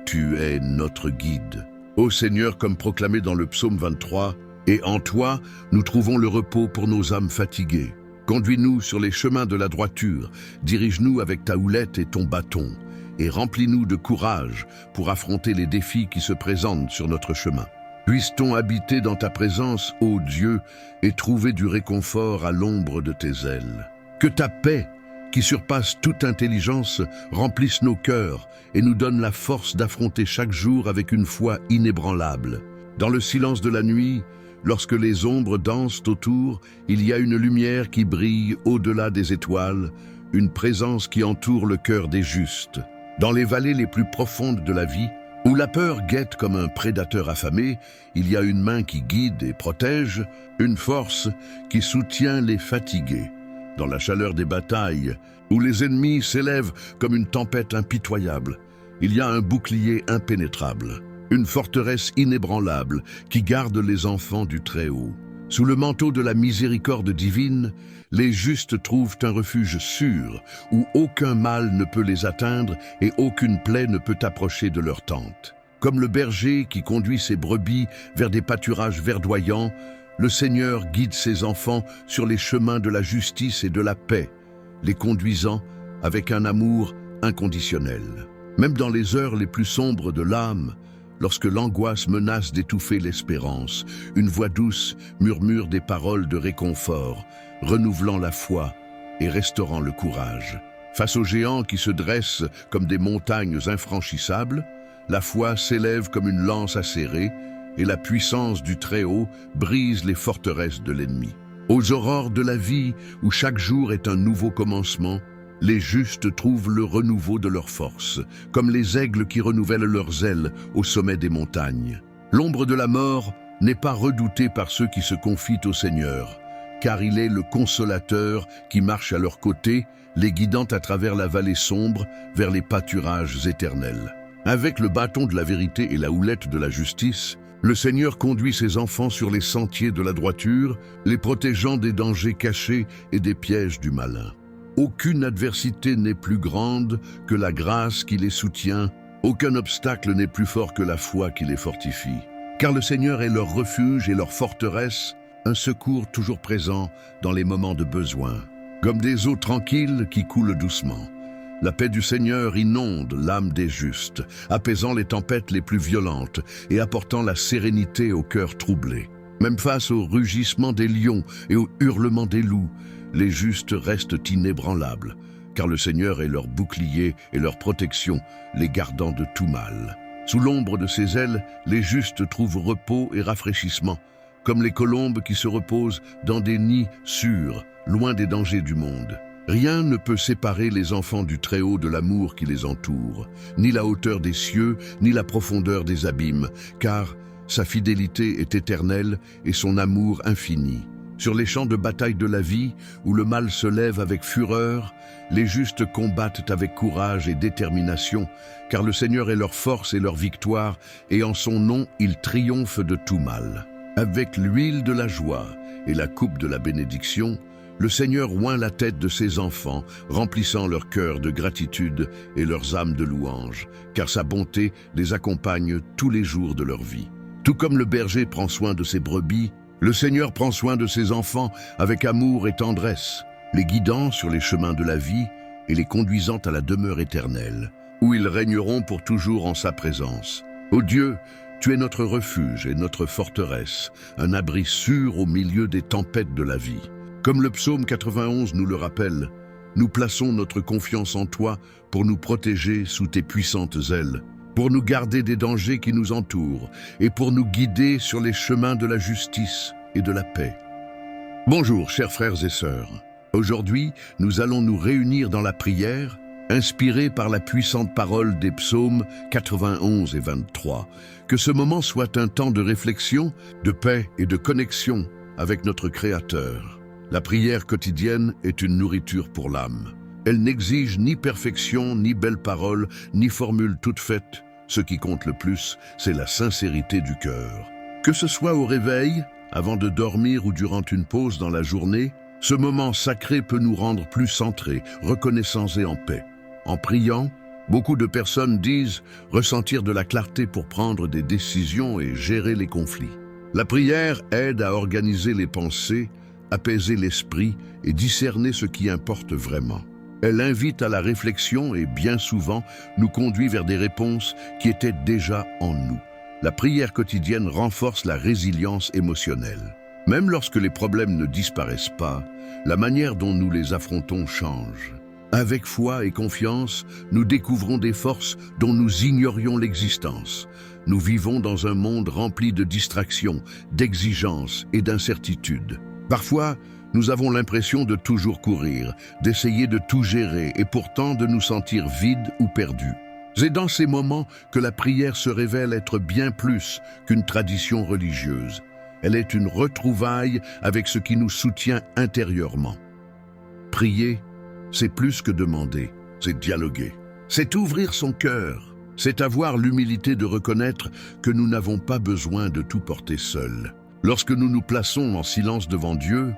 Tu es notre guide. Ô Seigneur, comme proclamé dans le psaume 23, et en toi, nous trouvons le repos pour nos âmes fatiguées. Conduis-nous sur les chemins de la droiture, dirige-nous avec ta houlette et ton bâton, et remplis-nous de courage pour affronter les défis qui se présentent sur notre chemin. Puisse-t-on habiter dans ta présence, ô Dieu, et trouver du réconfort à l'ombre de tes ailes. Que ta paix, qui surpasse toute intelligence, remplisse nos cœurs et nous donne la force d'affronter chaque jour avec une foi inébranlable. Dans le silence de la nuit, lorsque les ombres dansent autour, il y a une lumière qui brille au-delà des étoiles, une présence qui entoure le cœur des justes. Dans les vallées les plus profondes de la vie, où la peur guette comme un prédateur affamé, il y a une main qui guide et protège, une force qui soutient les fatigués. Dans la chaleur des batailles, où les ennemis s'élèvent comme une tempête impitoyable, il y a un bouclier impénétrable, une forteresse inébranlable qui garde les enfants du Très-Haut. Sous le manteau de la miséricorde divine, les justes trouvent un refuge sûr, où aucun mal ne peut les atteindre et aucune plaie ne peut approcher de leur tente. Comme le berger qui conduit ses brebis vers des pâturages verdoyants, le Seigneur guide ses enfants sur les chemins de la justice et de la paix, les conduisant avec un amour inconditionnel. Même dans les heures les plus sombres de l'âme, lorsque l'angoisse menace d'étouffer l'espérance, une voix douce murmure des paroles de réconfort, renouvelant la foi et restaurant le courage. Face aux géants qui se dressent comme des montagnes infranchissables, la foi s'élève comme une lance acérée et la puissance du Très-Haut brise les forteresses de l'ennemi. Aux aurores de la vie, où chaque jour est un nouveau commencement, les justes trouvent le renouveau de leurs forces, comme les aigles qui renouvellent leurs ailes au sommet des montagnes. L'ombre de la mort n'est pas redoutée par ceux qui se confient au Seigneur, car il est le consolateur qui marche à leur côté, les guidant à travers la vallée sombre vers les pâturages éternels. Avec le bâton de la vérité et la houlette de la justice, le Seigneur conduit ses enfants sur les sentiers de la droiture, les protégeant des dangers cachés et des pièges du malin. Aucune adversité n'est plus grande que la grâce qui les soutient, aucun obstacle n'est plus fort que la foi qui les fortifie. Car le Seigneur est leur refuge et leur forteresse, un secours toujours présent dans les moments de besoin. comme des eaux tranquilles qui coulent doucement. La paix du Seigneur inonde l'âme des justes, apaisant les tempêtes les plus violentes et apportant la sérénité au cœur troublé. Même face au rugissement des lions et au hurlement des loups, les justes restent inébranlables, car le Seigneur est leur bouclier et leur protection, les gardant de tout mal. Sous l'ombre de ses ailes, les justes trouvent repos et rafraîchissement, comme les colombes qui se reposent dans des nids sûrs, loin des dangers du monde. Rien ne peut séparer les enfants du Très-Haut de l'amour qui les entoure, ni la hauteur des cieux, ni la profondeur des abîmes, car sa fidélité est éternelle et son amour infini. Sur les champs de bataille de la vie, où le mal se lève avec fureur, les justes combattent avec courage et détermination, car le Seigneur est leur force et leur victoire, et en son nom, ils triomphent de tout mal. Avec l'huile de la joie et la coupe de la bénédiction, le Seigneur oint la tête de ses enfants, remplissant leur cœur de gratitude et leurs âmes de louange, car sa bonté les accompagne tous les jours de leur vie. Tout comme le berger prend soin de ses brebis, le Seigneur prend soin de ses enfants avec amour et tendresse, les guidant sur les chemins de la vie et les conduisant à la demeure éternelle, où ils régneront pour toujours en sa présence. Ô Dieu, tu es notre refuge et notre forteresse, un abri sûr au milieu des tempêtes de la vie. Comme le psaume 91 nous le rappelle, nous plaçons notre confiance en toi pour nous protéger sous tes puissantes ailes, pour nous garder des dangers qui nous entourent et pour nous guider sur les chemins de la justice et de la paix. Bonjour, chers frères et sœurs. Aujourd'hui, nous allons nous réunir dans la prière, inspirés par la puissante parole des psaumes 91 et 23. Que ce moment soit un temps de réflexion, de paix et de connexion avec notre Créateur. La prière quotidienne est une nourriture pour l'âme. Elle n'exige ni perfection, ni belles paroles, ni formules toutes faites. Ce qui compte le plus, c'est la sincérité du cœur. Que ce soit au réveil, avant de dormir ou durant une pause dans la journée, ce moment sacré peut nous rendre plus centrés, reconnaissants et en paix. En priant, beaucoup de personnes disent ressentir de la clarté pour prendre des décisions et gérer les conflits. La prière aide à organiser les pensées, apaiser l'esprit et discerner ce qui importe vraiment. Elle invite à la réflexion et bien souvent nous conduit vers des réponses qui étaient déjà en nous. La prière quotidienne renforce la résilience émotionnelle. Même lorsque les problèmes ne disparaissent pas, la manière dont nous les affrontons change. Avec foi et confiance, nous découvrons des forces dont nous ignorions l'existence. Nous vivons dans un monde rempli de distractions, d'exigences et d'incertitudes. Parfois, nous avons l'impression de toujours courir, d'essayer de tout gérer et pourtant de nous sentir vides ou perdus. C'est dans ces moments que la prière se révèle être bien plus qu'une tradition religieuse. Elle est une retrouvaille avec ce qui nous soutient intérieurement. Prier, c'est plus que demander, c'est dialoguer. C'est ouvrir son cœur, c'est avoir l'humilité de reconnaître que nous n'avons pas besoin de tout porter seuls. Lorsque nous nous plaçons en silence devant Dieu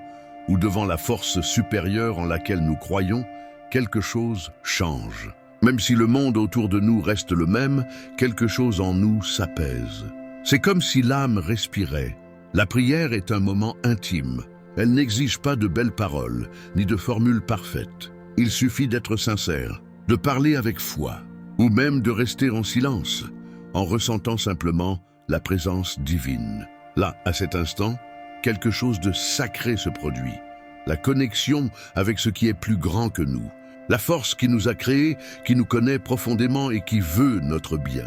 ou devant la force supérieure en laquelle nous croyons, quelque chose change. Même si le monde autour de nous reste le même, quelque chose en nous s'apaise. C'est comme si l'âme respirait. La prière est un moment intime. Elle n'exige pas de belles paroles, ni de formules parfaites. Il suffit d'être sincère, de parler avec foi, ou même de rester en silence, en ressentant simplement la présence divine. Là, à cet instant, quelque chose de sacré se produit. La connexion avec ce qui est plus grand que nous. La force qui nous a créés, qui nous connaît profondément et qui veut notre bien.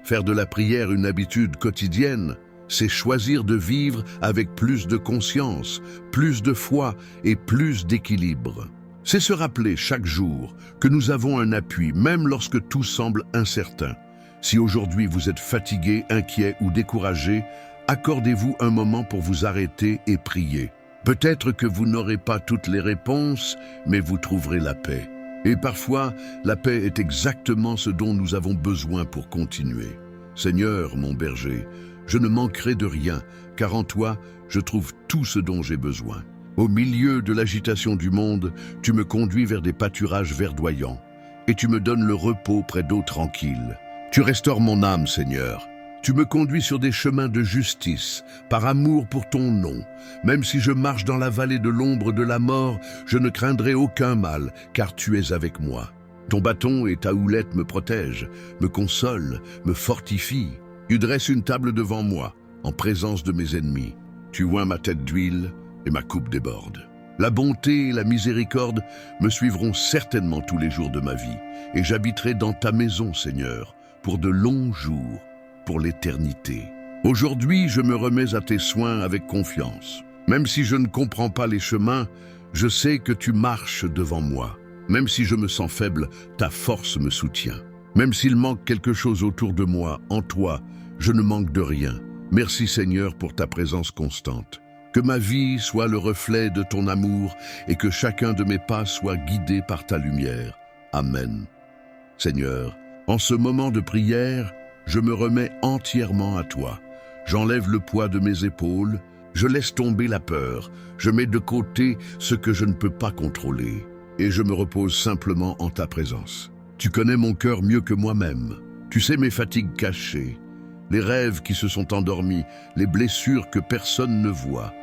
Faire de la prière une habitude quotidienne, c'est choisir de vivre avec plus de conscience, plus de foi et plus d'équilibre. C'est se rappeler chaque jour que nous avons un appui, même lorsque tout semble incertain. Si aujourd'hui vous êtes fatigué, inquiet ou découragé, accordez-vous un moment pour vous arrêter et prier. Peut-être que vous n'aurez pas toutes les réponses, mais vous trouverez la paix. Et parfois, la paix est exactement ce dont nous avons besoin pour continuer. Seigneur, mon berger, je ne manquerai de rien, car en toi, je trouve tout ce dont j'ai besoin. Au milieu de l'agitation du monde, tu me conduis vers des pâturages verdoyants, et tu me donnes le repos près d'eaux tranquilles. Tu restaures mon âme, Seigneur. Tu me conduis sur des chemins de justice, par amour pour ton nom. Même si je marche dans la vallée de l'ombre de la mort, je ne craindrai aucun mal, car tu es avec moi. Ton bâton et ta houlette me protègent, me consolent, me fortifient. Tu dresses une table devant moi, en présence de mes ennemis. Tu oins ma tête d'huile et ma coupe déborde. La bonté et la miséricorde me suivront certainement tous les jours de ma vie, et j'habiterai dans ta maison, Seigneur, pour de longs jours, pour l'éternité. Aujourd'hui, je me remets à tes soins avec confiance. Même si je ne comprends pas les chemins, je sais que tu marches devant moi. Même si je me sens faible, ta force me soutient. Même s'il manque quelque chose autour de moi, en toi, je ne manque de rien. Merci Seigneur pour ta présence constante. Que ma vie soit le reflet de ton amour et que chacun de mes pas soit guidé par ta lumière. Amen. Seigneur, en ce moment de prière, je me remets entièrement à toi. J'enlève le poids de mes épaules, je laisse tomber la peur, je mets de côté ce que je ne peux pas contrôler et je me repose simplement en ta présence. Tu connais mon cœur mieux que moi-même. Tu sais mes fatigues cachées, les rêves qui se sont endormis, les blessures que personne ne voit,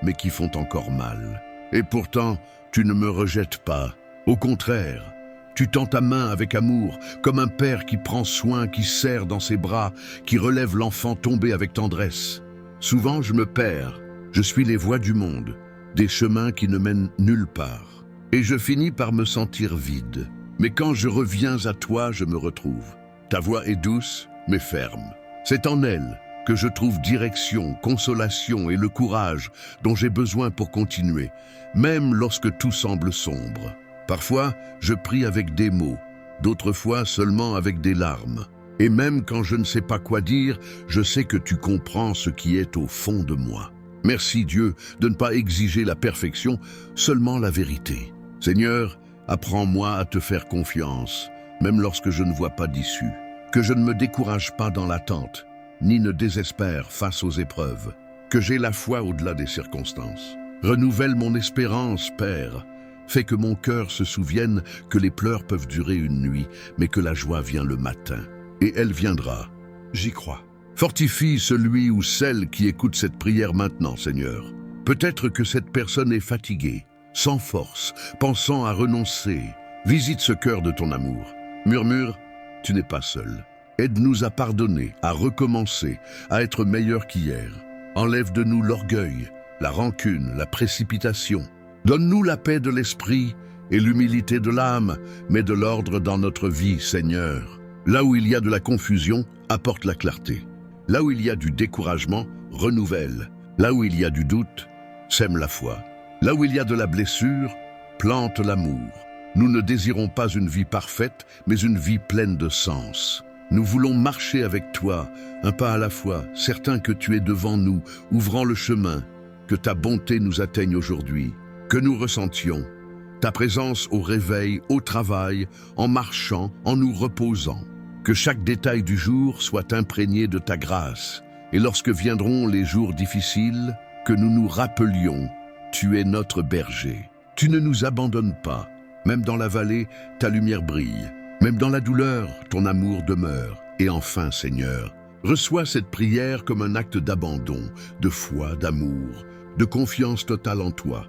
mais qui font encore mal. Et pourtant, tu ne me rejettes pas. Au contraire, tu tends ta main avec amour, comme un père qui prend soin, qui serre dans ses bras, qui relève l'enfant tombé avec tendresse. Souvent, je me perds. Je suis les voies du monde, des chemins qui ne mènent nulle part. Et je finis par me sentir vide. Mais quand je reviens à toi, je me retrouve. Ta voix est douce, mais ferme. C'est en elle que je trouve direction, consolation et le courage dont j'ai besoin pour continuer, même lorsque tout semble sombre. Parfois, je prie avec des mots, d'autres fois seulement avec des larmes. Et même quand je ne sais pas quoi dire, je sais que tu comprends ce qui est au fond de moi. Merci Dieu de ne pas exiger la perfection, seulement la vérité. Seigneur, apprends-moi à te faire confiance, même lorsque je ne vois pas d'issue. Que je ne me décourage pas dans l'attente, ni ne désespère face aux épreuves. Que j'ai la foi au-delà des circonstances. Renouvelle mon espérance, Père. Fais que mon cœur se souvienne que les pleurs peuvent durer une nuit, mais que la joie vient le matin. Et elle viendra. J'y crois. Fortifie celui ou celle qui écoute cette prière maintenant, Seigneur. Peut-être que cette personne est fatiguée, sans force, pensant à renoncer. Visite ce cœur de ton amour. Murmure, tu n'es pas seul. Aide-nous à pardonner, à recommencer, à être meilleurs qu'hier. Enlève de nous l'orgueil, la rancune, la précipitation. Donne-nous la paix de l'esprit et l'humilité de l'âme, mets de l'ordre dans notre vie, Seigneur. Là où il y a de la confusion, apporte la clarté. Là où il y a du découragement, renouvelle. Là où il y a du doute, sème la foi. Là où il y a de la blessure, plante l'amour. Nous ne désirons pas une vie parfaite, mais une vie pleine de sens. Nous voulons marcher avec toi, un pas à la fois, certains que tu es devant nous, ouvrant le chemin, que ta bonté nous atteigne aujourd'hui, que nous ressentions ta présence au réveil, au travail, en marchant, en nous reposant. Que chaque détail du jour soit imprégné de ta grâce. Et lorsque viendront les jours difficiles, que nous nous rappelions, tu es notre berger. Tu ne nous abandonnes pas. Même dans la vallée, ta lumière brille. Même dans la douleur, ton amour demeure. Et enfin, Seigneur, reçois cette prière comme un acte d'abandon, de foi, d'amour, de confiance totale en toi.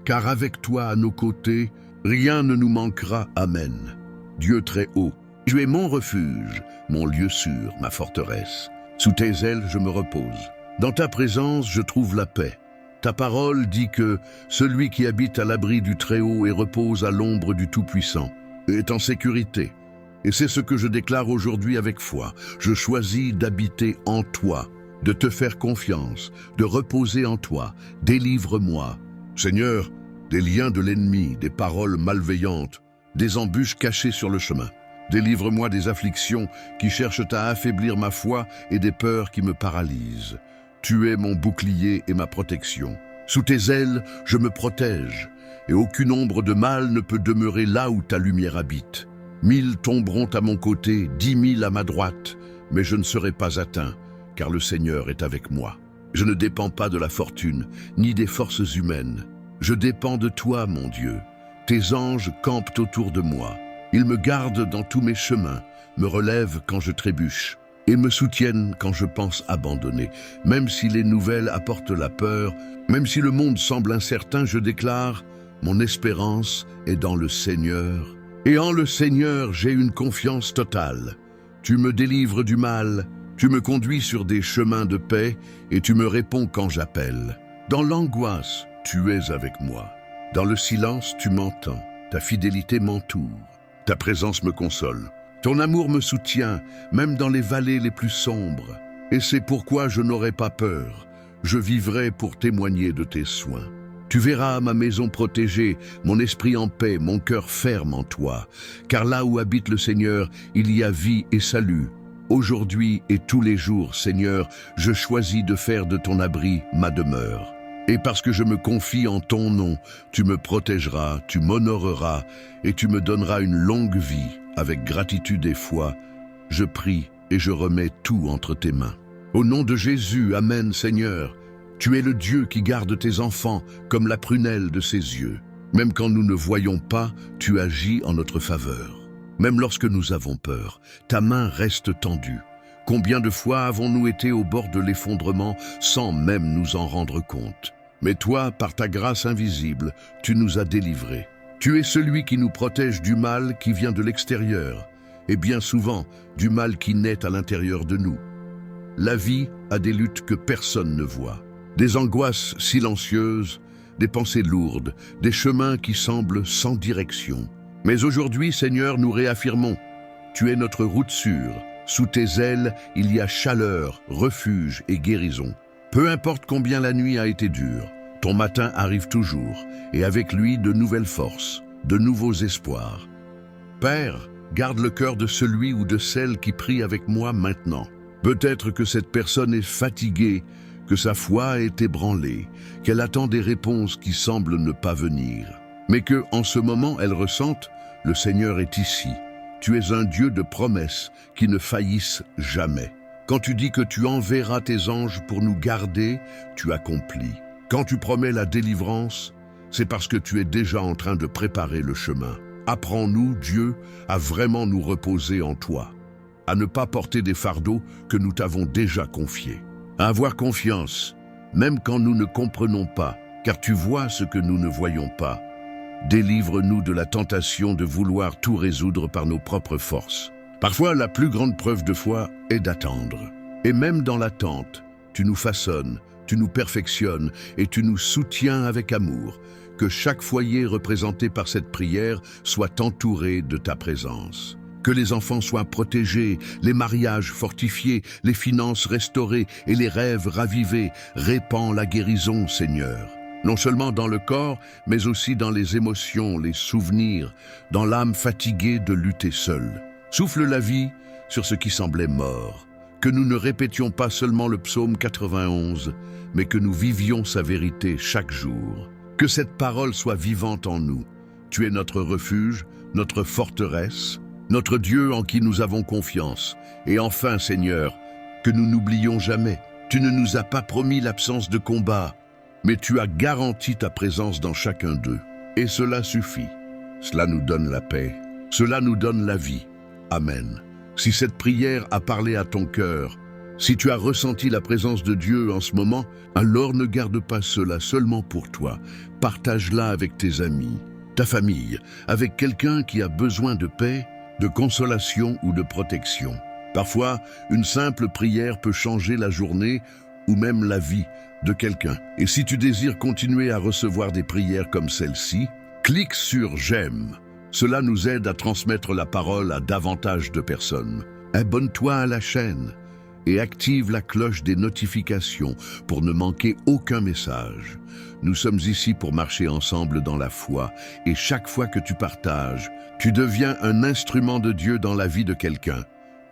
Car avec toi à nos côtés, rien ne nous manquera. Amen. Dieu très haut, tu es mon refuge, mon lieu sûr, ma forteresse. Sous tes ailes, je me repose. Dans ta présence, je trouve la paix. Ta parole dit que celui qui habite à l'abri du Très-Haut et repose à l'ombre du Tout-Puissant est en sécurité. Et c'est ce que je déclare aujourd'hui avec foi. Je choisis d'habiter en toi, de te faire confiance, de reposer en toi. Délivre-moi. Seigneur, des liens de l'ennemi, des paroles malveillantes, des embûches cachées sur le chemin. Délivre-moi des afflictions qui cherchent à affaiblir ma foi et des peurs qui me paralysent. Tu es mon bouclier et ma protection. Sous tes ailes, je me protège, et aucune ombre de mal ne peut demeurer là où ta lumière habite. 1000 tomberont à mon côté, 10 000 à ma droite, mais je ne serai pas atteint, car le Seigneur est avec moi. Je ne dépends pas de la fortune, ni des forces humaines. Je dépends de toi, mon Dieu. Tes anges campent autour de moi. Ils me gardent dans tous mes chemins, me relèvent quand je trébuche. et me soutiennent quand je pense abandonner. Même si les nouvelles apportent la peur, même si le monde semble incertain, je déclare, mon espérance est dans le Seigneur. Et en le Seigneur, j'ai une confiance totale. Tu me délivres du mal, tu me conduis sur des chemins de paix et tu me réponds quand j'appelle. Dans l'angoisse, tu es avec moi. Dans le silence, tu m'entends. Ta fidélité m'entoure. Ta présence me console. Ton amour me soutient, même dans les vallées les plus sombres. Et c'est pourquoi je n'aurai pas peur. Je vivrai pour témoigner de tes soins. Tu verras ma maison protégée, mon esprit en paix, mon cœur ferme en toi. Car là où habite le Seigneur, il y a vie et salut. Aujourd'hui et tous les jours, Seigneur, je choisis de faire de ton abri ma demeure. Et parce que je me confie en ton nom, tu me protégeras, tu m'honoreras et tu me donneras une longue vie. Avec gratitude et foi, je prie et je remets tout entre tes mains. Au nom de Jésus, Amen, Seigneur. Tu es le Dieu qui garde tes enfants comme la prunelle de ses yeux. Même quand nous ne voyons pas, tu agis en notre faveur. Même lorsque nous avons peur, ta main reste tendue. Combien de fois avons-nous été au bord de l'effondrement sans même nous en rendre compte? Mais toi, par ta grâce invisible, tu nous as délivrés. Tu es celui qui nous protège du mal qui vient de l'extérieur, et bien souvent du mal qui naît à l'intérieur de nous. La vie a des luttes que personne ne voit. Des angoisses silencieuses, des pensées lourdes, des chemins qui semblent sans direction. Mais aujourd'hui, Seigneur, nous réaffirmons, tu es notre route sûre. Sous tes ailes, il y a chaleur, refuge et guérison. Peu importe combien la nuit a été dure, ton matin arrive toujours, et avec lui de nouvelles forces, de nouveaux espoirs. Père, garde le cœur de celui ou de celle qui prie avec moi maintenant. Peut-être que cette personne est fatiguée, que sa foi est ébranlée, qu'elle attend des réponses qui semblent ne pas venir, mais que, en ce moment, elle ressente, le Seigneur est ici. Tu es un Dieu de promesses qui ne faillissent jamais. Quand tu dis que tu enverras tes anges pour nous garder, tu accomplis. Quand tu promets la délivrance, c'est parce que tu es déjà en train de préparer le chemin. Apprends-nous, Dieu, à vraiment nous reposer en toi, à ne pas porter des fardeaux que nous t'avons déjà confiés. À avoir confiance, même quand nous ne comprenons pas, car tu vois ce que nous ne voyons pas. Délivre-nous de la tentation de vouloir tout résoudre par nos propres forces. Parfois, la plus grande preuve de foi est d'attendre. Et même dans l'attente, tu nous façonnes, tu nous perfectionnes et tu nous soutiens avec amour. Que chaque foyer représenté par cette prière soit entouré de ta présence. Que les enfants soient protégés, les mariages fortifiés, les finances restaurées et les rêves ravivés. Répands la guérison, Seigneur. Non seulement dans le corps, mais aussi dans les émotions, les souvenirs, dans l'âme fatiguée de lutter seule. Souffle la vie sur ce qui semblait mort. Que nous ne répétions pas seulement le psaume 91, mais que nous vivions sa vérité chaque jour. Que cette parole soit vivante en nous. Tu es notre refuge, notre forteresse, notre Dieu en qui nous avons confiance. Et enfin, Seigneur, que nous n'oublions jamais, tu ne nous as pas promis l'absence de combat, mais tu as garanti ta présence dans chacun d'eux. Et cela suffit. Cela nous donne la paix. Cela nous donne la vie. Amen. Si cette prière a parlé à ton cœur, si tu as ressenti la présence de Dieu en ce moment, alors ne garde pas cela seulement pour toi. Partage-la avec tes amis, ta famille, avec quelqu'un qui a besoin de paix, de consolation ou de protection. Parfois, une simple prière peut changer la journée ou même la vie de quelqu'un. Et si tu désires continuer à recevoir des prières comme celle-ci, clique sur « J'aime ». Cela nous aide à transmettre la parole à davantage de personnes. Abonne-toi à la chaîne et active la cloche des notifications pour ne manquer aucun message. Nous sommes ici pour marcher ensemble dans la foi et chaque fois que tu partages, tu deviens un instrument de Dieu dans la vie de quelqu'un.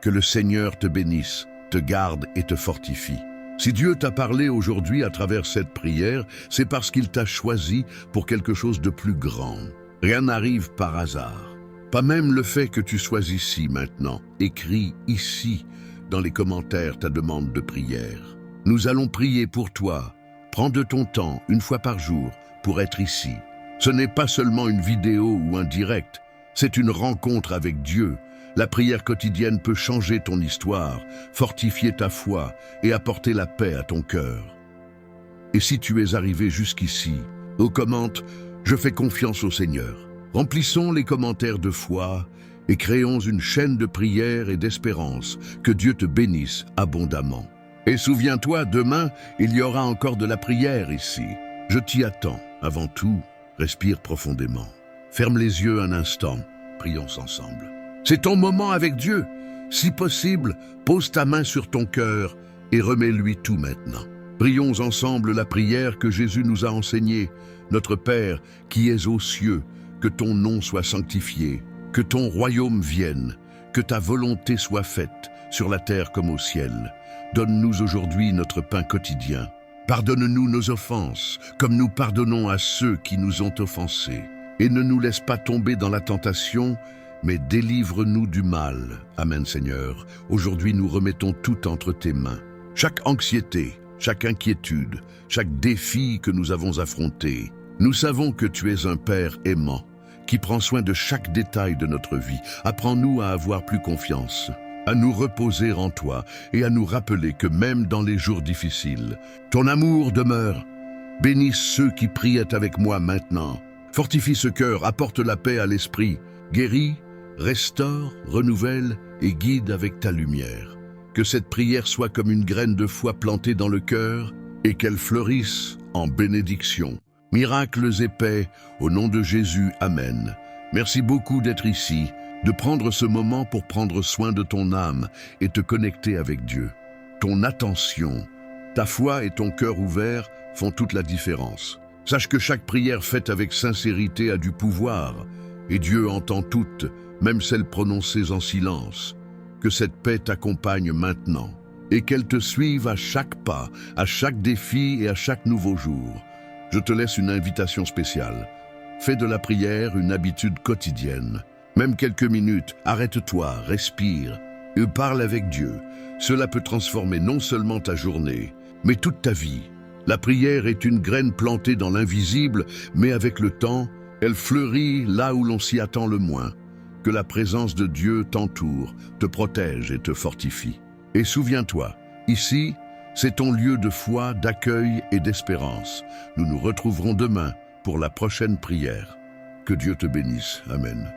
Que le Seigneur te bénisse, te garde et te fortifie. Si Dieu t'a parlé aujourd'hui à travers cette prière, c'est parce qu'il t'a choisi pour quelque chose de plus grand. Rien n'arrive par hasard. Pas même le fait que tu sois ici maintenant. Écris ici, dans les commentaires, ta demande de prière. Nous allons prier pour toi. Prends de ton temps, une fois par jour, pour être ici. Ce n'est pas seulement une vidéo ou un direct, c'est une rencontre avec Dieu, La prière quotidienne peut changer ton histoire, fortifier ta foi et apporter la paix à ton cœur. Et si tu es arrivé jusqu'ici, commente « Je fais confiance au Seigneur ». Remplissons les commentaires de foi et créons une chaîne de prière et d'espérance. Que Dieu te bénisse abondamment. Et souviens-toi, demain, il y aura encore de la prière ici. Je t'y attends. Avant tout, respire profondément. Ferme les yeux un instant. Prions ensemble. C'est ton moment avec Dieu. Si possible, pose ta main sur ton cœur et remets-lui tout maintenant. Prions ensemble la prière que Jésus nous a enseignée. Notre Père, qui es aux cieux, que ton nom soit sanctifié, que ton royaume vienne, que ta volonté soit faite, sur la terre comme au ciel. Donne-nous aujourd'hui notre pain quotidien. Pardonne-nous nos offenses, comme nous pardonnons à ceux qui nous ont offensés. Et ne nous laisse pas tomber dans la tentation, mais délivre-nous du mal. Amen, Seigneur. Aujourd'hui, nous remettons tout entre tes mains. Chaque anxiété, chaque inquiétude, chaque défi que nous avons affronté. Nous savons que tu es un Père aimant, qui prend soin de chaque détail de notre vie. Apprends-nous à avoir plus confiance, à nous reposer en toi et à nous rappeler que même dans les jours difficiles, ton amour demeure. Bénis ceux qui prient avec moi maintenant. Fortifie ce cœur, apporte la paix à l'esprit, guéris, restaure, renouvelle et guide avec ta lumière. Que cette prière soit comme une graine de foi plantée dans le cœur et qu'elle fleurisse en bénédiction. Miracles et paix, au nom de Jésus, Amen. Merci beaucoup d'être ici, de prendre ce moment pour prendre soin de ton âme et te connecter avec Dieu. Ton attention, ta foi et ton cœur ouvert font toute la différence. Sache que chaque prière faite avec sincérité a du pouvoir, et Dieu entend toutes, même celles prononcées en silence. Que cette paix t'accompagne maintenant, et qu'elle te suive à chaque pas, à chaque défi et à chaque nouveau jour. Je te laisse une invitation spéciale. Fais de la prière une habitude quotidienne. Même quelques minutes, arrête-toi, respire et parle avec Dieu. Cela peut transformer non seulement ta journée, mais toute ta vie. La prière est une graine plantée dans l'invisible, mais avec le temps, elle fleurit là où l'on s'y attend le moins. Que la présence de Dieu t'entoure, te protège et te fortifie. Et souviens-toi, ici, c'est ton lieu de foi, d'accueil et d'espérance. Nous nous retrouverons demain pour la prochaine prière. Que Dieu te bénisse. Amen.